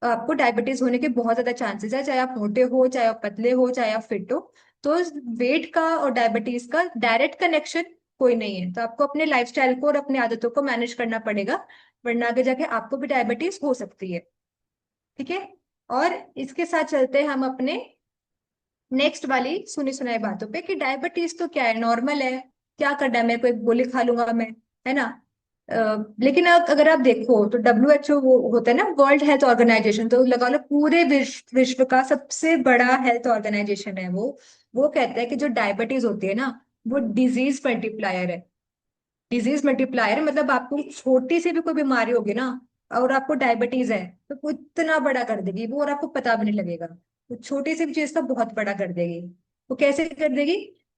[SPEAKER 1] आपको डायबिटीज होने के बहुत ज्यादा चांसेस है, चाहे आप मोटे हो, चाहे आप पतले हो, चाहे आप फिट हो। तो वेट का और डायबिटीज का डायरेक्ट कनेक्शन कोई नहीं है, तो आपको अपने लाइफस्टाइल को और अपनी आदतों को मैनेज करना पड़ेगा, वरना आगे जाके आपको भी डायबिटीज हो सकती है। ठीक है, और इसके साथ चलते हैं हम अपने नेक्स्ट वाली सुनी सुनाई बातों पे, कि डायबिटीज तो क्या है, नॉर्मल है, क्या करना है, मेरे को एक गोली खा लूंगा मैं, है ना। लेकिन अगर आप देखो तो WHO वो होता है ना, वर्ल्ड हेल्थ ऑर्गेनाइजेशन, तो लगा लो पूरे विश्व का सबसे बड़ा हेल्थ ऑर्गेनाइजेशन है वो कहता है कि जो डायबिटीज होती है ना, वो डिजीज मल्टीप्लायर है। डिजीज मल्टीप्लायर मतलब आपको छोटी सी भी कोई बीमारी होगी ना, और आपको डायबिटीज है, तो वो इतना बड़ा कर देगी वो, और आपको पता भी नहीं लगेगा। वो छोटी सी भी चीज का बहुत बड़ा कर देगी। वो कैसे कर देगी?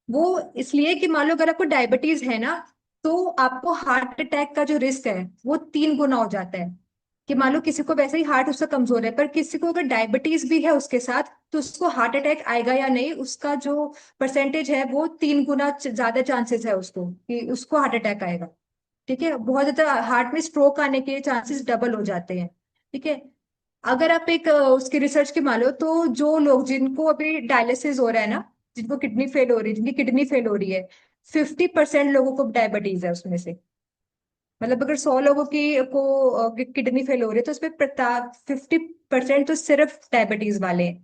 [SPEAKER 1] वो इसलिए कि मान लो अगर आपको डायबिटीज है ना, तो आपको हार्ट अटैक का जो रिस्क है वो 3 गुना हो जाता है। कि मान लो किसी को वैसे ही हार्ट उसका कमजोर है, पर किसी को अगर डायबिटीज भी है उसके साथ, तो उसको हार्ट अटैक आएगा या नहीं, उसका जो परसेंटेज है वो 3 गुना ज्यादा चांसेस है उसको, कि उसको हार्ट अटैक आएगा। ठीक है, बहुत ज्यादा हार्ट में स्ट्रोक आने के चांसेस डबल हो जाते हैं। ठीक है, अगर आप एक उसकी रिसर्च की मान लो, तो जो लोग जिनको अभी डायलिसिस हो रहा है ना, जिनको किडनी फेल हो रही है, जिनकी किडनी फेल हो रही है, 50% लोगों को डायबिटीज है उसमें से। मतलब अगर 100 लोगों की को किडनी फेल हो रही है तो उसमें 50% तो सिर्फ डायबिटीज वाले हैं।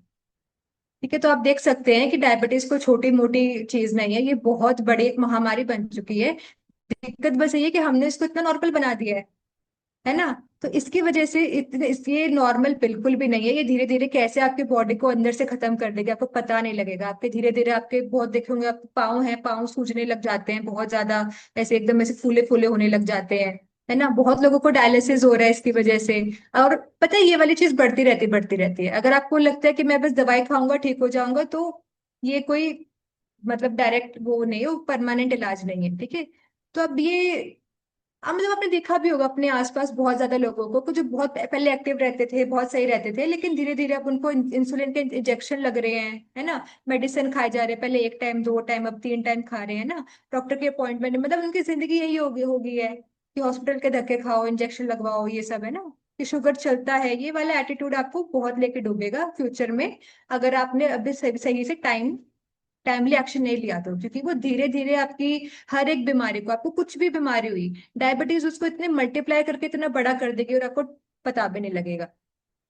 [SPEAKER 1] ठीक है, तो आप देख सकते हैं कि डायबिटीज कोई छोटी मोटी चीज नहीं है, ये बहुत बड़ी एक महामारी बन चुकी है। दिक्कत बस ये है कि हमने इसको इतना नॉर्मल बना दिया है ना। तो इसकी वजह से ये नॉर्मल बिल्कुल भी नहीं है। ये धीरे धीरे कैसे आपके बॉडी को अंदर से खत्म कर देगा आपको पता नहीं लगेगा। आपके धीरे धीरे आपके बहुत देखे होंगे, आपके पाँव हैं, पाँव सूजने लग जाते हैं बहुत ज्यादा, ऐसे एकदम ऐसे फूले फूले होने लग जाते हैं, है ना। बहुत लोगों को डायलिसिस हो रहा है इसकी वजह से। और पता है ये वाली चीज बढ़ती रहती है। अगर आपको लगता है कि मैं बस दवाई खाऊंगा ठीक हो जाऊंगा, तो ये कोई मतलब डायरेक्ट वो नहीं है, परमानेंट इलाज नहीं है। ठीक है, तो अब ये मतलब आपने देखा भी होगा अपने आसपास बहुत ज्यादा लोगों को जो बहुत पहले एक्टिव रहते थे, बहुत सही रहते थे, लेकिन धीरे धीरे अब उनको इंसुलिन के इंजेक्शन लग रहे हैं, है ना। मेडिसिन खाए जा रहे हैं, पहले एक टाइम, 2 टाइम, अब 3 टाइम खा रहे हैं ना। डॉक्टर के अपॉइंटमेंट, मतलब उनकी जिंदगी यही हो गई है कि हॉस्पिटल के धक्के खाओ, इंजेक्शन लगवाओ, ये सब है ना। कि शुगर चलता है, ये वाला एटीट्यूड आपको बहुत लेके डूबेगा फ्यूचर में, अगर आपने अभी सही सही से टाइमली एक्शन नहीं लिया तो। क्योंकि वो धीरे धीरे आपकी हर एक बीमारी को, आपको कुछ भी बीमारी हुई, डायबिटीज उसको इतने मल्टीप्लाई करके इतना बड़ा कर देगी और आपको पता भी नहीं लगेगा।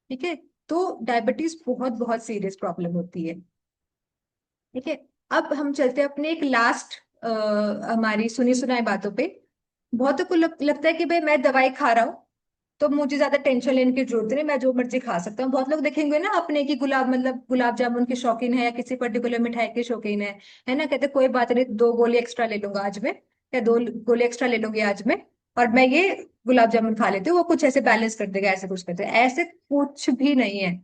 [SPEAKER 1] ठीक है, तो डायबिटीज बहुत बहुत सीरियस प्रॉब्लम होती है। ठीक है, अब हम चलते हैं अपने एक लास्ट हमारी सुनी सुनाई बातों पे। बहुतों को लगता है कि भाई मैं दवाई खा रहा हूँ तो मुझे ज्यादा टेंशन लेने की जरूरत नहीं, मैं जो मर्जी खा सकता हूँ। बहुत लोग देखेंगे ना अपने की गुलाब जामुन के शौकीन है या किसी पर्टिकुलर मिठाई के शौकीन है ना। कहते कोई बात नहीं, 2 गोली एक्स्ट्रा ले लूंगा आज में, या 2 गोली एक्स्ट्रा ले लूंगी आज में, और मैं ये गुलाब जामुन खा लेती हूँ, वो कुछ ऐसे बैलेंस कर देगा, ऐसे कुछ करते हैं। ऐसे कुछ भी नहीं है।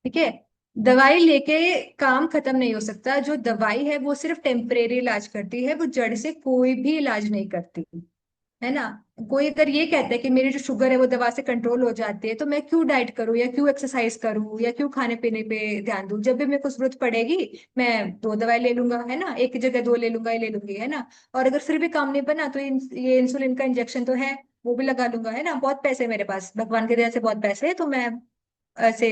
[SPEAKER 1] ठीक है, दवाई लेके काम खत्म नहीं हो सकता। जो दवाई है वो सिर्फ टेम्परेरी इलाज करती है, वो जड़ से कोई भी इलाज नहीं करती, है ना। कोई अगर ये कहता है कि मेरी जो शुगर है वो दवा से कंट्रोल हो जाती है, तो मैं क्यों डाइट करूं या क्यों एक्सरसाइज करूं या क्यों खाने पीने पे ध्यान दूं। जब भी मेरे को जरूरत पड़ेगी मैं 2 दवाई ले लूंगा, है ना, एक की जगह 2 ले लूंगा, ये ले लूंगी, है ना। और अगर फिर भी काम नहीं बना तो ये इंसुलिन का इंजेक्शन तो है, वो भी लगा लूंगा, है ना। बहुत पैसे है मेरे पास, भगवान की दया से बहुत पैसे है, तो मैं ऐसे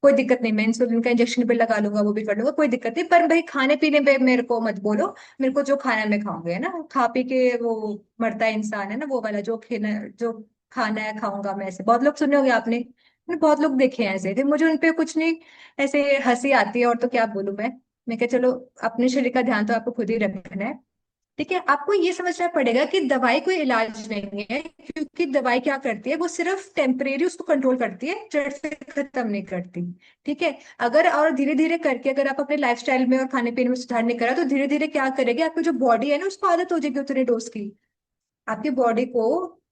[SPEAKER 1] कोई दिक्कत नहीं, मैं इंसुलिन का इंजेक्शन भी लगा लूंगा, वो भी कर लूंगा, कोई दिक्कत नहीं। पर भाई खाने पीने पे मेरे को मत बोलो, मेरे को जो खाना है मैं खाऊंगी, है ना। खा पी के वो मरता है इंसान, है ना, वो वाला जो खाना है खाऊंगा मैं, ऐसे बहुत लोग सुने होंगे आपने। मैंने बहुत लोग देखे हैं ऐसे, फिर मुझे उनपे कुछ नहीं, ऐसे हंसी आती है, और तो क्या बोलूं मैं क्या, चलो अपने शरीर का ध्यान तो आपको खुद ही रखना है। ठीक है, आपको ये समझना पड़ेगा कि दवाई कोई इलाज नहीं है, क्योंकि दवाई क्या करती है, वो सिर्फ टेम्परेरी उसको कंट्रोल करती है, जड़ से खत्म नहीं करती। ठीक है, अगर और धीरे धीरे करके अगर आप अपने लाइफस्टाइल में और खाने पीने में सुधार नहीं करा, तो धीरे धीरे क्या करेगी, आपकी जो बॉडी है ना उसको आदत हो जाएगी उतने डोज की, आपकी बॉडी को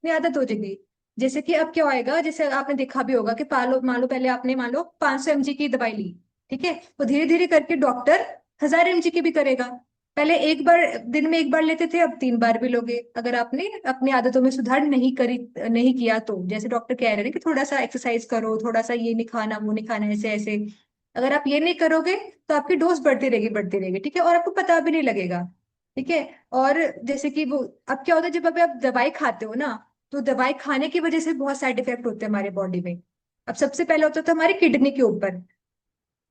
[SPEAKER 1] नहीं आदत हो जाएगी। जैसे कि अब क्या होएगा, जैसे आपने देखा भी होगा कि मान लो पहले आपने मान लो 500 mg की दवाई ली, ठीक है, तो धीरे धीरे करके डॉक्टर 1000 mg की भी करेगा। पहले एक बार, दिन में एक बार लेते थे, अब 3 बार भी लोगे, अगर आपने अपनी आदतों में सुधार नहीं किया तो। जैसे डॉक्टर कह रहे हैं कि थोड़ा सा एक्सरसाइज करो, थोड़ा सा ये नहीं खाना, वो नहीं खाना, ऐसे ऐसे, अगर आप ये नहीं करोगे तो आपकी डोज बढ़ती रहेगी। ठीक है, और आपको पता भी नहीं लगेगा। ठीक है, और जैसे कि वो, अब क्या होता है जब अभी आप दवाई खाते हो ना, तो दवाई खाने की वजह से बहुत साइड इफेक्ट होते हैं हमारे बॉडी में। अब सबसे पहले होता था हमारी किडनी के ऊपर।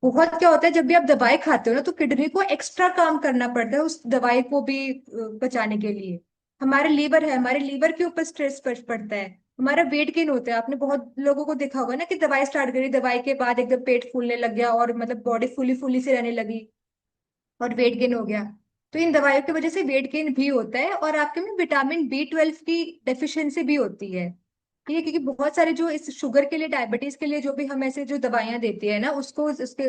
[SPEAKER 1] बहुत क्या होता है जब भी आप दवाई खाते हो ना, तो किडनी को एक्स्ट्रा काम करना पड़ता है उस दवाई को भी बचाने के लिए। हमारे लीवर है, हमारे लीवर के ऊपर स्ट्रेस पड़ता है, हमारा वेट गेन होता है। आपने बहुत लोगों को देखा होगा ना कि दवाई स्टार्ट करी, दवाई के बाद एकदम पेट फूलने लग गया, और मतलब बॉडी फूली फूली से रहने लगी, और वेट गेन हो गया। तो इन दवाइयों की वजह से वेट गेन भी होता है, और आपके में विटामिन B12 की डेफिशिएंसी भी होती है। ठीक है, क्योंकि बहुत सारे जो इस शुगर के लिए, डायबिटीज के लिए जो भी हम ऐसे जो दवाइयां देते हैं ना, उसको उसके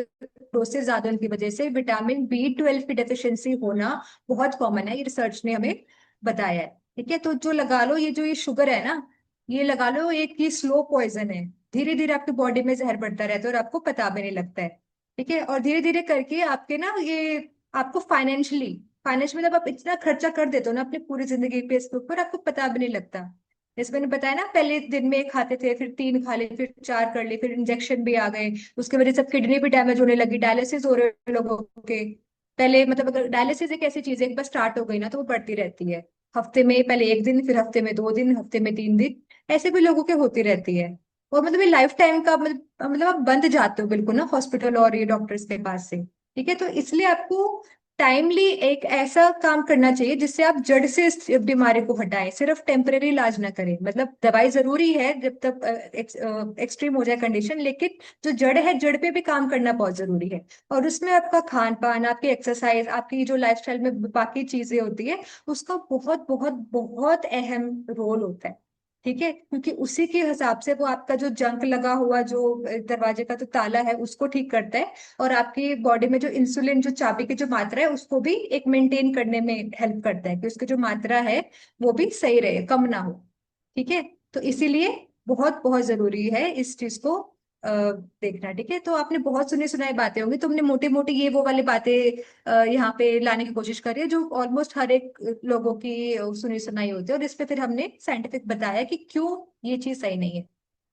[SPEAKER 1] डोसेज ज्यादा होने की वजह से विटामिन B12 की डेफिशिएंसी होना बहुत कॉमन है, ये रिसर्च ने हमें बताया है। ठीक है, तो जो लगा लो ये जो ये शुगर है ना, ये लगा लो एक ये स्लो पॉइजन है, धीरे धीरे आपकी बॉडी में जहर बढ़ता रहता है और आपको पता भी नहीं लगता है। ठीक है, और धीरे धीरे करके आपके ना ये आपको फाइनेंशियली मतलब आप इतना खर्चा कर देते हो ना अपनी पूरी जिंदगी पे इसके ऊपर, आपको पता भी नहीं लगता। जैसे मैंने बताया ना, पहले दिन में एक खाते थे, फिर 3 खा ले, फिर 4 कर ले, फिर इंजेक्शन भी आ गए, उसकी वजह से किडनी भी डैमेज होने लगी, डायलिसिस हो रहे हैं लोगों के। पहले मतलब अगर डायलिसिस एक ऐसी चीज है, एक बार स्टार्ट हो गई ना तो वो बढ़ती रहती है। हफ्ते में पहले एक दिन, फिर हफ्ते में 2 दिन, हफ्ते में 3 दिन, ऐसे भी लोगों के होती रहती है। और मतलब ये लाइफ टाइम का मतलब आप बंद जाते हो बिल्कुल ना हॉस्पिटल और ये डॉक्टर्स के पास से। ठीक है, तो इसलिए आपको टाइमली एक ऐसा काम करना चाहिए जिससे आप जड़ से इस बीमारी को हटाएं, सिर्फ टेम्परेरी इलाज ना करें। मतलब दवाई जरूरी है जब तक एक्सट्रीम हो जाए कंडीशन, लेकिन जो जड़ है, जड़ पे भी काम करना बहुत जरूरी है। और उसमें आपका खान पान, आपकी एक्सरसाइज, आपकी जो लाइफस्टाइल में बाकी चीजें होती है, उसका बहुत बहुत बहुत अहम रोल होता है। ठीक है, क्योंकि उसी के हिसाब से वो आपका जो जंक लगा हुआ जो दरवाजे का जो ताला है उसको ठीक करता है, और आपकी बॉडी में जो इंसुलिन, जो चाबी की जो मात्रा है, उसको भी एक मेंटेन करने में हेल्प करता है कि उसकी जो मात्रा है वो भी सही रहे, कम ना हो। ठीक है, तो इसीलिए बहुत बहुत जरूरी है इस चीज को देखना। ठीक है, तो आपने बहुत सुनी सुनाई बातें होंगी, तुमने मोटी मोटी ये वो वाली बातें यहाँ पे लाने की कोशिश करी है जो ऑलमोस्ट हर एक लोगों की सुनी सुनाई होती है, और इस पे फिर हमने साइंटिफिक बताया कि क्यों ये चीज सही नहीं है।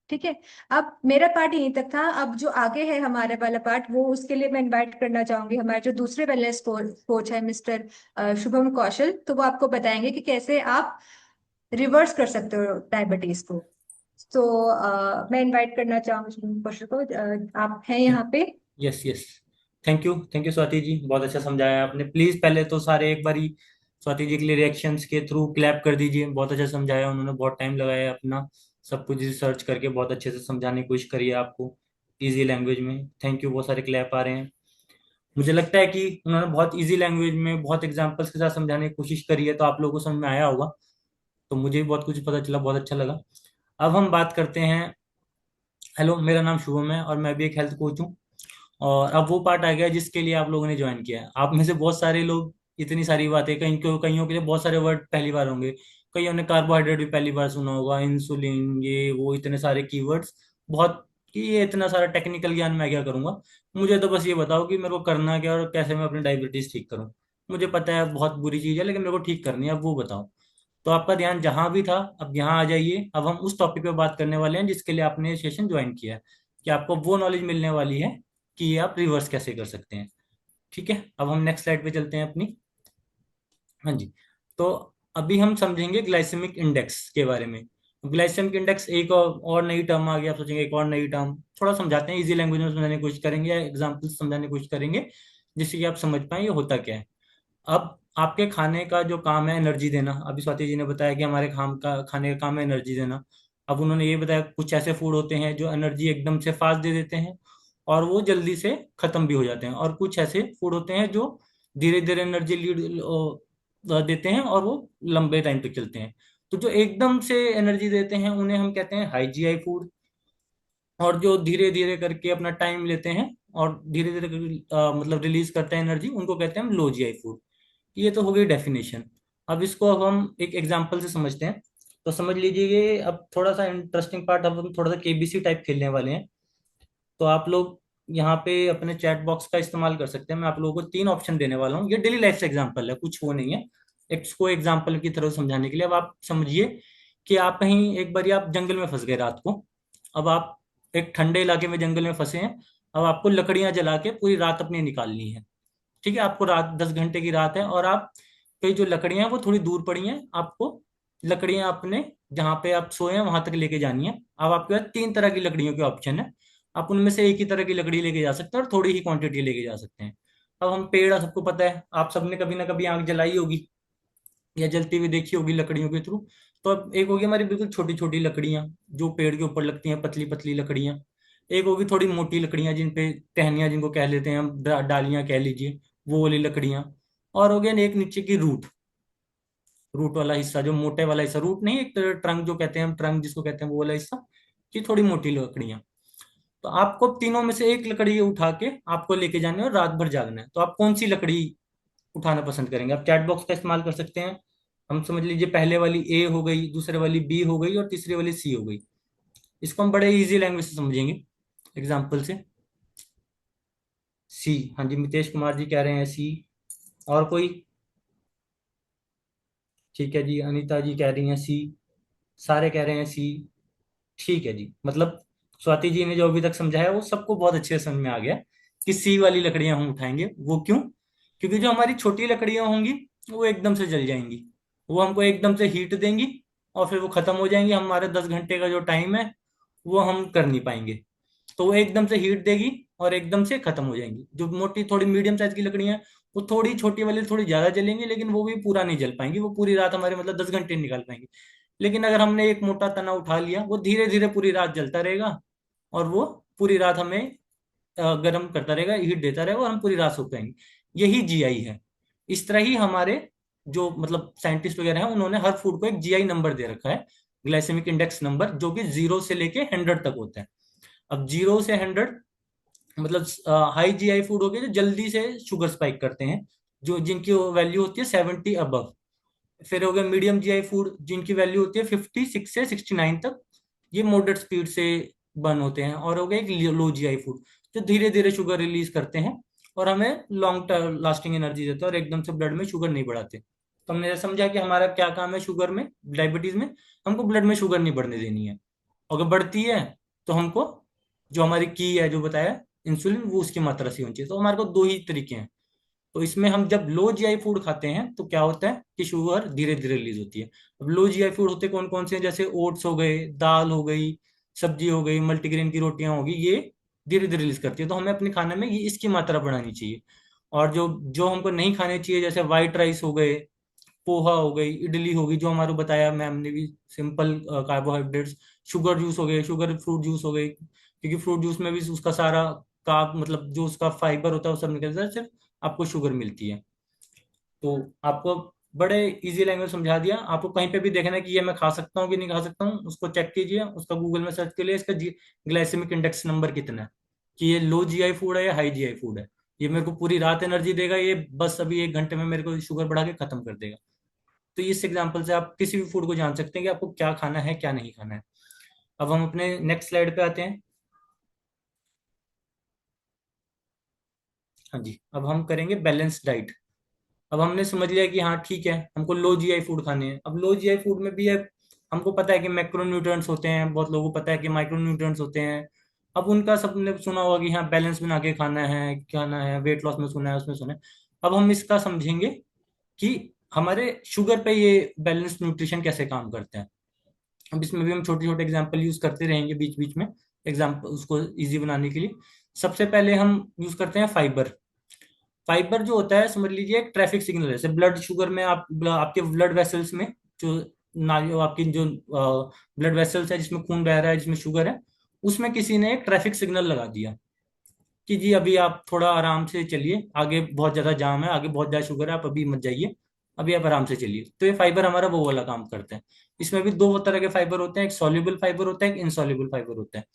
[SPEAKER 1] ठीक है, अब मेरा पार्ट यहीं तक था। अब जो आगे है हमारे वाला पार्ट, वो उसके लिए मैं इनवाइट करना चाहूंगी हमारे जो दूसरे वेलनेस कोच है, मिस्टर शुभम कौशल। तो वो आपको बताएंगे कि कैसे आप रिवर्स कर सकते हो डायबिटीज को। तो मैं इनवाइट करना चाहूंगी शुभम कौशल को। आप हैं यहाँ पे?
[SPEAKER 2] Yes yes. Thank you Swati ji, बहुत अच्छा समझाया आपने। प्लीज पहले तो सारे एक बारी स्वाति जी के लिए रिएक्शंस के थ्रू क्लैप कर दीजिए। बहुत अच्छा समझाया उन्होंने, बहुत टाइम लगाया है अपना, सब कुछ रिसर्च करके बहुत अच्छे से समझाने की कोशिश करी है आपको इजी लैंग्वेज में। थैंक यू, बहुत सारे क्लैप आ रहे हैं। मुझे लगता है कि उन्होंने बहुत इजी लैंग्वेज में बहुत एग्जांपल्स के साथ समझाने की कोशिश करी है, तो आप लोगों को समझ में आया होगा। तो मुझे भी बहुत कुछ पता चला, बहुत अच्छा लगा। अब हम बात करते हैं। हेलो, मेरा नाम शुभम है और मैं भी एक हेल्थ कोच हूँ। और अब वो पार्ट आ गया जिसके लिए आप लोगों ने ज्वाइन किया है। आप में से बहुत सारे लोग इतनी सारी बातें, कईयों के लिए बहुत सारे वर्ड पहली बार होंगे। कईयों ने कार्बोहाइड्रेट भी पहली बार सुना होगा, इंसुलिन, ये वो, इतने सारे कीवर्ड्स, बहुत, कि ये इतना सारा टेक्निकल ज्ञान मैं क्या करूंगा। मुझे तो बस ये बताओ कि मेरे को करना क्या और कैसे मैं अपनी डायबिटीज ठीक करूं। मुझे पता है बहुत बुरी चीज़ है, लेकिन मेरे को ठीक करनी है, अब वो बताओ। तो आपका ध्यान जहां भी था, अब यहाँ आ जाइए। अब हम उस टॉपिक पे बात करने वाले हैं जिसके लिए आपने सेशन ज्वाइन किया है, कि आपको वो नॉलेज मिलने वाली है कि ये आप रिवर्स कैसे कर सकते हैं। ठीक है, अब हम नेक्स्ट स्लाइड पे चलते हैं अपनी। हाँ जी। तो अभी हम समझेंगे ग्लाइसेमिक इंडेक्स के बारे में। ग्लाइसेमिक इंडेक्स एक और नई टर्म आ गया, आप सोचेंगे एक और नई टर्म। थोड़ा समझाते हैं, इजी लैंग्वेज में समझाने की कोशिश करेंगे या एग्जाम्पल समझाने की कोशिश करेंगे जिससे कि आप समझ पाए ये होता क्या है। अब आपके खाने का जो काम है एनर्जी देना, अभी स्वाति जी ने बताया कि हमारे खाने का काम है एनर्जी देना। अब उन्होंने ये बताया कुछ ऐसे फूड होते हैं जो एनर्जी एकदम से फास्ट दे देते हैं और वो जल्दी से खत्म भी हो जाते हैं, और कुछ ऐसे फूड होते हैं जो धीरे धीरे एनर्जी लीड देते हैं और वो लंबे टाइम तक चलते हैं। तो जो एकदम से एनर्जी देते हैं उन्हें हम कहते हैं हाई जीआई फूड, और जो धीरे धीरे करके अपना टाइम लेते हैं और धीरे धीरे मतलब रिलीज करते हैं एनर्जी, उनको कहते हैं हम लो जीआई फूड। ये तो हो गई डेफिनेशन। अब इसको अब हम एक एग्जांपल से समझते हैं। तो समझ लीजिए, ये अब थोड़ा सा इंटरेस्टिंग पार्ट, अब हम थोड़ा सा केबीसी टाइप खेलने वाले हैं। तो आप लोग यहाँ पे अपने चैट बॉक्स का इस्तेमाल कर सकते हैं। मैं आप लोगों को तीन ऑप्शन देने वाला हूँ। ये डेली लाइफ से एग्जांपल है, कुछ वो नहीं है, इसको एग्जांपल की तरह समझाने के लिए। अब आप समझिए कि आप कहीं एक बार आप जंगल में फंस गए रात को। अब आप एक ठंडे इलाके में जंगल में फंसे हैं। अब आपको लकड़ियां जला के पूरी रात अपनी निकालनी है। ठीक है, आपको रात 10 घंटे की रात है और आप पे जो लकड़ियां हैं वो थोड़ी दूर पड़ी हैं। आपको लकड़ियां अपने जहाँ पे आप सोए हैं वहां तक लेके जानी है। अब आपके पास तीन तरह की लकड़ियों के ऑप्शन है। आप उनमें से एक ही तरह की लकड़ी लेके जा सकते हैं और थोड़ी ही क्वांटिटी लेके जा सकते हैं। अब हम पेड़, सबको पता है, आप सबने कभी ना कभी आग जलाई होगी या जलती हुई देखी होगी लकड़ियों के थ्रू। तो अब एक होगी हमारी बिल्कुल छोटी छोटी लकड़ियां जो पेड़ के ऊपर लगती हैं, पतली पतली लकड़ियां। एक होगी थोड़ी मोटी लकड़ियां जिन पे टहनियां, जिनको कह लेते हैं हम, डालियां कह लीजिए, वो वाली लकड़ियां। और हो गया एक नीचे की रूट, रूट वाला हिस्सा, जो मोटे वाला हिस्सा, रूट नहीं, एक ट्रंक जो कहते हैं हम, ट्रंक जिसको कहते हैं, वो वाला हिस्सा, कि थोड़ी मोटी लकड़ियां। तो आपको तीनों में से एक लकड़ी उठा के आपको लेके जानी है और रात भर जागना है। तो आप कौन सी लकड़ी उठाना पसंद करेंगे? आप चैट बॉक्स का इस्तेमाल कर सकते हैं। हम समझ लीजिए पहले वाली ए हो गई, दूसरे वाली बी हो गई और तीसरी वाली सी हो गई। इसको हम बड़े इजी लैंग्वेज से समझेंगे एग्जाम्पल से। सी, हाँ जी, मितेश कुमार जी कह रहे हैं सी। और कोई? ठीक है जी, अनीता जी कह रही हैं सी। सारे कह रहे हैं सी। ठीक है जी, मतलब स्वाति जी ने जो अभी तक समझाया वो सबको बहुत अच्छे से समझ में आ गया कि सी वाली लकड़ियां हम उठाएंगे। वो क्यों? क्योंकि जो हमारी छोटी लकड़ियां होंगी वो एकदम से जल जाएंगी। वो हमको एकदम से हीट देंगी और फिर वो खत्म हो जाएंगी। हमारे 10 घंटे का जो टाइम है वो हम कर नहीं पाएंगे। तो वो एकदम से हीट देगी और एकदम से खत्म हो जाएंगी। जो मोटी थोड़ी मीडियम साइज की लकड़ियां हैं वो थोड़ी छोटी वाली थोड़ी ज्यादा जलेंगी, लेकिन वो भी पूरा नहीं जल पाएंगी, वो पूरी रात हमारे मतलब 10 घंटे निकाल पाएंगी। लेकिन अगर हमने एक मोटा तना उठा लिया, वो धीरे धीरे पूरी रात जलता रहेगा, और वो पूरी रात हमें गर्म करता रहेगा, हीट देता रहेगा, और हम पूरी रात सो पाएंगे। यही जीआई है। इस तरह ही हमारे जो मतलब साइंटिस्ट वगैरह हैं, उन्होंने हर फूड को एक जीआई नंबर दे रखा है, ग्लाइसेमिक इंडेक्स नंबर, जो कि 0 से लेके 100 तक होता है। अब 0 से 100 मतलब हाई जीआई फूड हो गए जो जल्दी से शुगर स्पाइक करते हैं, जो जिनकी वैल्यू होती है 70 अबव। फिर हो गया मीडियम जीआई फूड, जिनकी वैल्यू होती है 56 से 69 तक, ये मॉडरेट स्पीड से बर्न होते हैं। और हो गया एक लो जीआई फूड, जो धीरे धीरे शुगर रिलीज करते हैं और हमें लॉन्ग लास्टिंग एनर्जी देते हैं, और एकदम से ब्लड में शुगर नहीं बढ़ाते। तो हमने ये समझा कि हमारा क्या काम है शुगर में, डायबिटीज में, हमको ब्लड में शुगर नहीं बढ़ने देनी है। अगर बढ़ती है तो हमको, जो हमारी की है जो बताया, इंसुलिन, वो उसकी मात्रा से होनी चाहिए। तो हमारे को दो ही तरीके हैं। तो इसमें हम जब लो जीआई फूड खाते हैं तो क्या होता है कि शुगर धीरे धीरे रिलीज होती है। अब लो जीआई फूड होते कौन कौन से हैं? जैसे ओट्स हो गए, दाल हो गई, सब्जी हो गई, मल्टीग्रेन की रोटियां होगी, ये धीरे धीरे रिलीज करती है। तो हमें अपने खाने में ये इसकी मात्रा बढ़ानी चाहिए। और जो जो हमको नहीं खाने चाहिए, जैसे व्हाइट राइस हो गए, पोहा हो गई, इडली होगी, जो हमारे बताया मैम ने भी, सिंपल कार्बोहाइड्रेट्स, शुगर जूस हो गए, शुगर फ्रूट जूस हो गई, क्योंकि फ्रूट जूस में भी उसका सारा कार्ब मतलब जो उसका फाइबर होता है वो सब निकलता है, सिर्फ आपको शुगर मिलती है। तो आपको बड़े इजी लैंग्वेज समझा दिया। आपको कहीं पे भी देखना है कि ये मैं खा सकता हूँ कि नहीं खा सकता हूँ, उसको चेक कीजिए, उसका गूगल में सर्च के लिए इसका ग्लाइसेमिक इंडेक्स नंबर कितना है, कि ये लो जीआई फूड है या हाई जीआई फूड है। ये मेरे को पूरी रात एनर्जी देगा, ये बस अभी 1 घंटे में मेरे को शुगर बढ़ा के खत्म कर देगा। तो इस एग्जाम्पल से आप किसी भी फूड को जान सकते हैं कि आपको क्या खाना है क्या नहीं खाना है। अब हम अपने नेक्स्ट स्लाइड पे आते हैं। हाँ जी, अब हम करेंगे बैलेंस डाइट। अब हमने समझ लिया कि हाँ ठीक है, हमको लो जीआई फूड खाने हैं। अब लो जीआई फूड में भी है, हमको पता है कि मैक्रोन्यूट्रिएंट्स होते हैं, बहुत लोगों को पता है कि माइक्रोन्यूट्रिएंट्स होते हैं। अब उनका सबने सुना होगा कि हाँ बैलेंस बना के खाना है, वेट लॉस में सुना है, उसमें सुना है। अब हम इसका समझेंगे कि हमारे शुगर पे ये बैलेंस न्यूट्रिशन कैसे काम करते हैं। अब इसमें भी हम छोटे छोटे एग्जाम्पल यूज करते रहेंगे बीच बीच में, एग्जाम्पल उसको इजी बनाने के लिए। सबसे पहले हम यूज करते हैं फाइबर। फाइबर जो होता है, समझ लीजिए एक ट्रैफिक सिग्नल है। जैसे ब्लड शुगर में आपके ब्लड वेसल्स में, जो नाली आपकी जो ब्लड वेसल्स है जिसमें खून बह रहा है, जिसमें शुगर है, उसमें किसी ने एक ट्रैफिक सिग्नल लगा दिया कि जी अभी आप थोड़ा आराम से चलिए, आगे बहुत ज्यादा जाम है, आगे बहुत ज्यादा शुगर है, आप अभी मत जाइए, अभी आप आराम से चलिए। तो ये फाइबर हमारा वो वाला काम करते हैं। इसमें भी दो तरह के फाइबर होते हैं, एक सॉल्युबल फाइबर होता है, एक इनसॉल्युबल फाइबर होता है।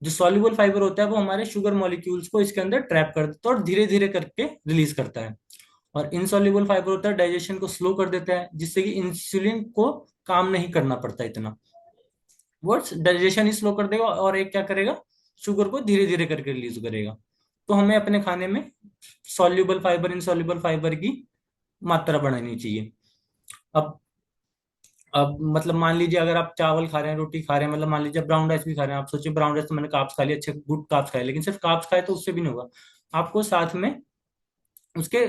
[SPEAKER 2] जो सॉल्युबल फाइबर होता है वो हमारे शुगर मॉलिक्यूल्स को इसके अंदर ट्रैप कर देता है और धीरे धीरे करके रिलीज करता है। और इनसॉल्युबल फाइबर होता है, डाइजेशन को स्लो कर देता है, जिससे कि इंसुलिन को काम नहीं करना पड़ता इतना। वर्ड्स डाइजेशन ही स्लो कर देगा, और एक क्या करेगा, शुगर को धीरे धीरे करके रिलीज करेगा। तो हमें अपने खाने में सॉल्युबल फाइबर, इनसॉल्युबल फाइबर की मात्रा बढ़ानी चाहिए। अब अब मतलब मान लीजिए अगर आप चावल खा रहे हैं, रोटी खा रहे हैं, मतलब मान लीजिए ब्राउन राइस भी खा रहे हैं, आप सोचिए ब्राउन राइस तो मैंने कार्ब्स खा लिया, अच्छे गुड कार्ब्स खाए, लेकिन सिर्फ कार्ब्स खाए तो उससे भी नहीं होगा, आपको साथ में उसके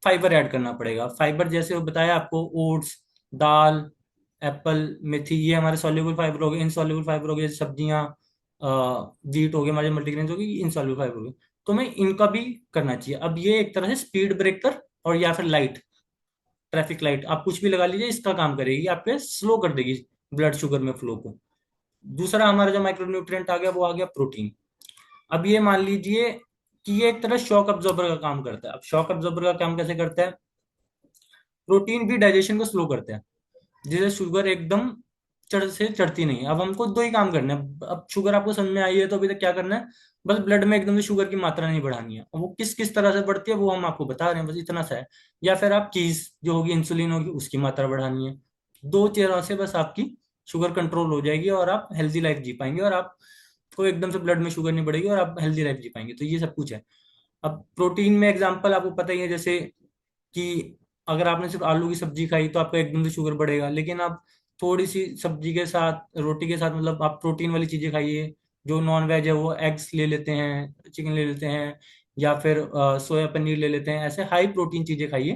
[SPEAKER 2] फाइबर ऐड करना पड़ेगा। फाइबर जैसे वो बताया आपको, ओट्स, दाल, एप्पल, मेथी, ये हमारे सॉल्युबल फाइबर हो गए। इनसॉल्युबल फाइबर हो गए जैसे सब्जियां, व्हीट हो गए, हमारे मल्टीग्रेन हो गए, इनसॉल्युबल फाइबर हो गए। तो हमें इनका भी करना चाहिए। अब ये एक तरह से स्पीड ब्रेकर और या फिर लाइट, ट्रैफिक लाइट, आप कुछ भी लगा लीजिए, इसका काम करेगी, आपके स्लो कर देगी ब्लड शुगर में फ्लो को। दूसरा हमारा जो माइक्रोन्यूट्रिएंट आ गया वो आ गया प्रोटीन। अब ये मान लीजिए कि ये एक तरह शॉक अब्जॉर्बर का काम करता है। अब शॉक अब्जॉर्बर का काम कैसे करता है? प्रोटीन भी डाइजेशन को स्लो करता है, जिससे शुगर एकदम चढ़ से चढ़ती नहीं है। अब हमको दो ही काम करने हैं। अब शुगर आपको समझ में आई है तो अभी तक क्या करना है, बस ब्लड में एकदम से शुगर की मात्रा नहीं बढ़ानी है। अब वो किस किस तरह से बढ़ती है वो हम आपको बता रहे हैं, बस इतना सा है। या फिर आप कीस जो होगी, इंसुलिन होगी, उसकी मात्रा बढ़ानी है। दो चीजों से बस आपकी शुगर कंट्रोल हो जाएगी, और आप हेल्दी लाइफ जी पाएंगे, और आपको एकदम से ब्लड में शुगर नहीं बढ़ेगी, और आप हेल्दी लाइफ जी पाएंगे। तो ये सब कुछ है। अब प्रोटीन में एग्जांपल आपको पता ही है, जैसे कि अगर आपने सिर्फ आलू की सब्जी खाई तो आपका एकदम से शुगर बढ़ेगा, लेकिन आप थोड़ी सी सब्जी के साथ, रोटी के साथ, मतलब आप प्रोटीन वाली चीजें खाइए। जो नॉन वेज है वो एग्स ले लेते हैं, चिकन ले लेते हैं, या फिर सोया पनीर ले लेते हैं, ऐसे हाई प्रोटीन चीजें खाइए।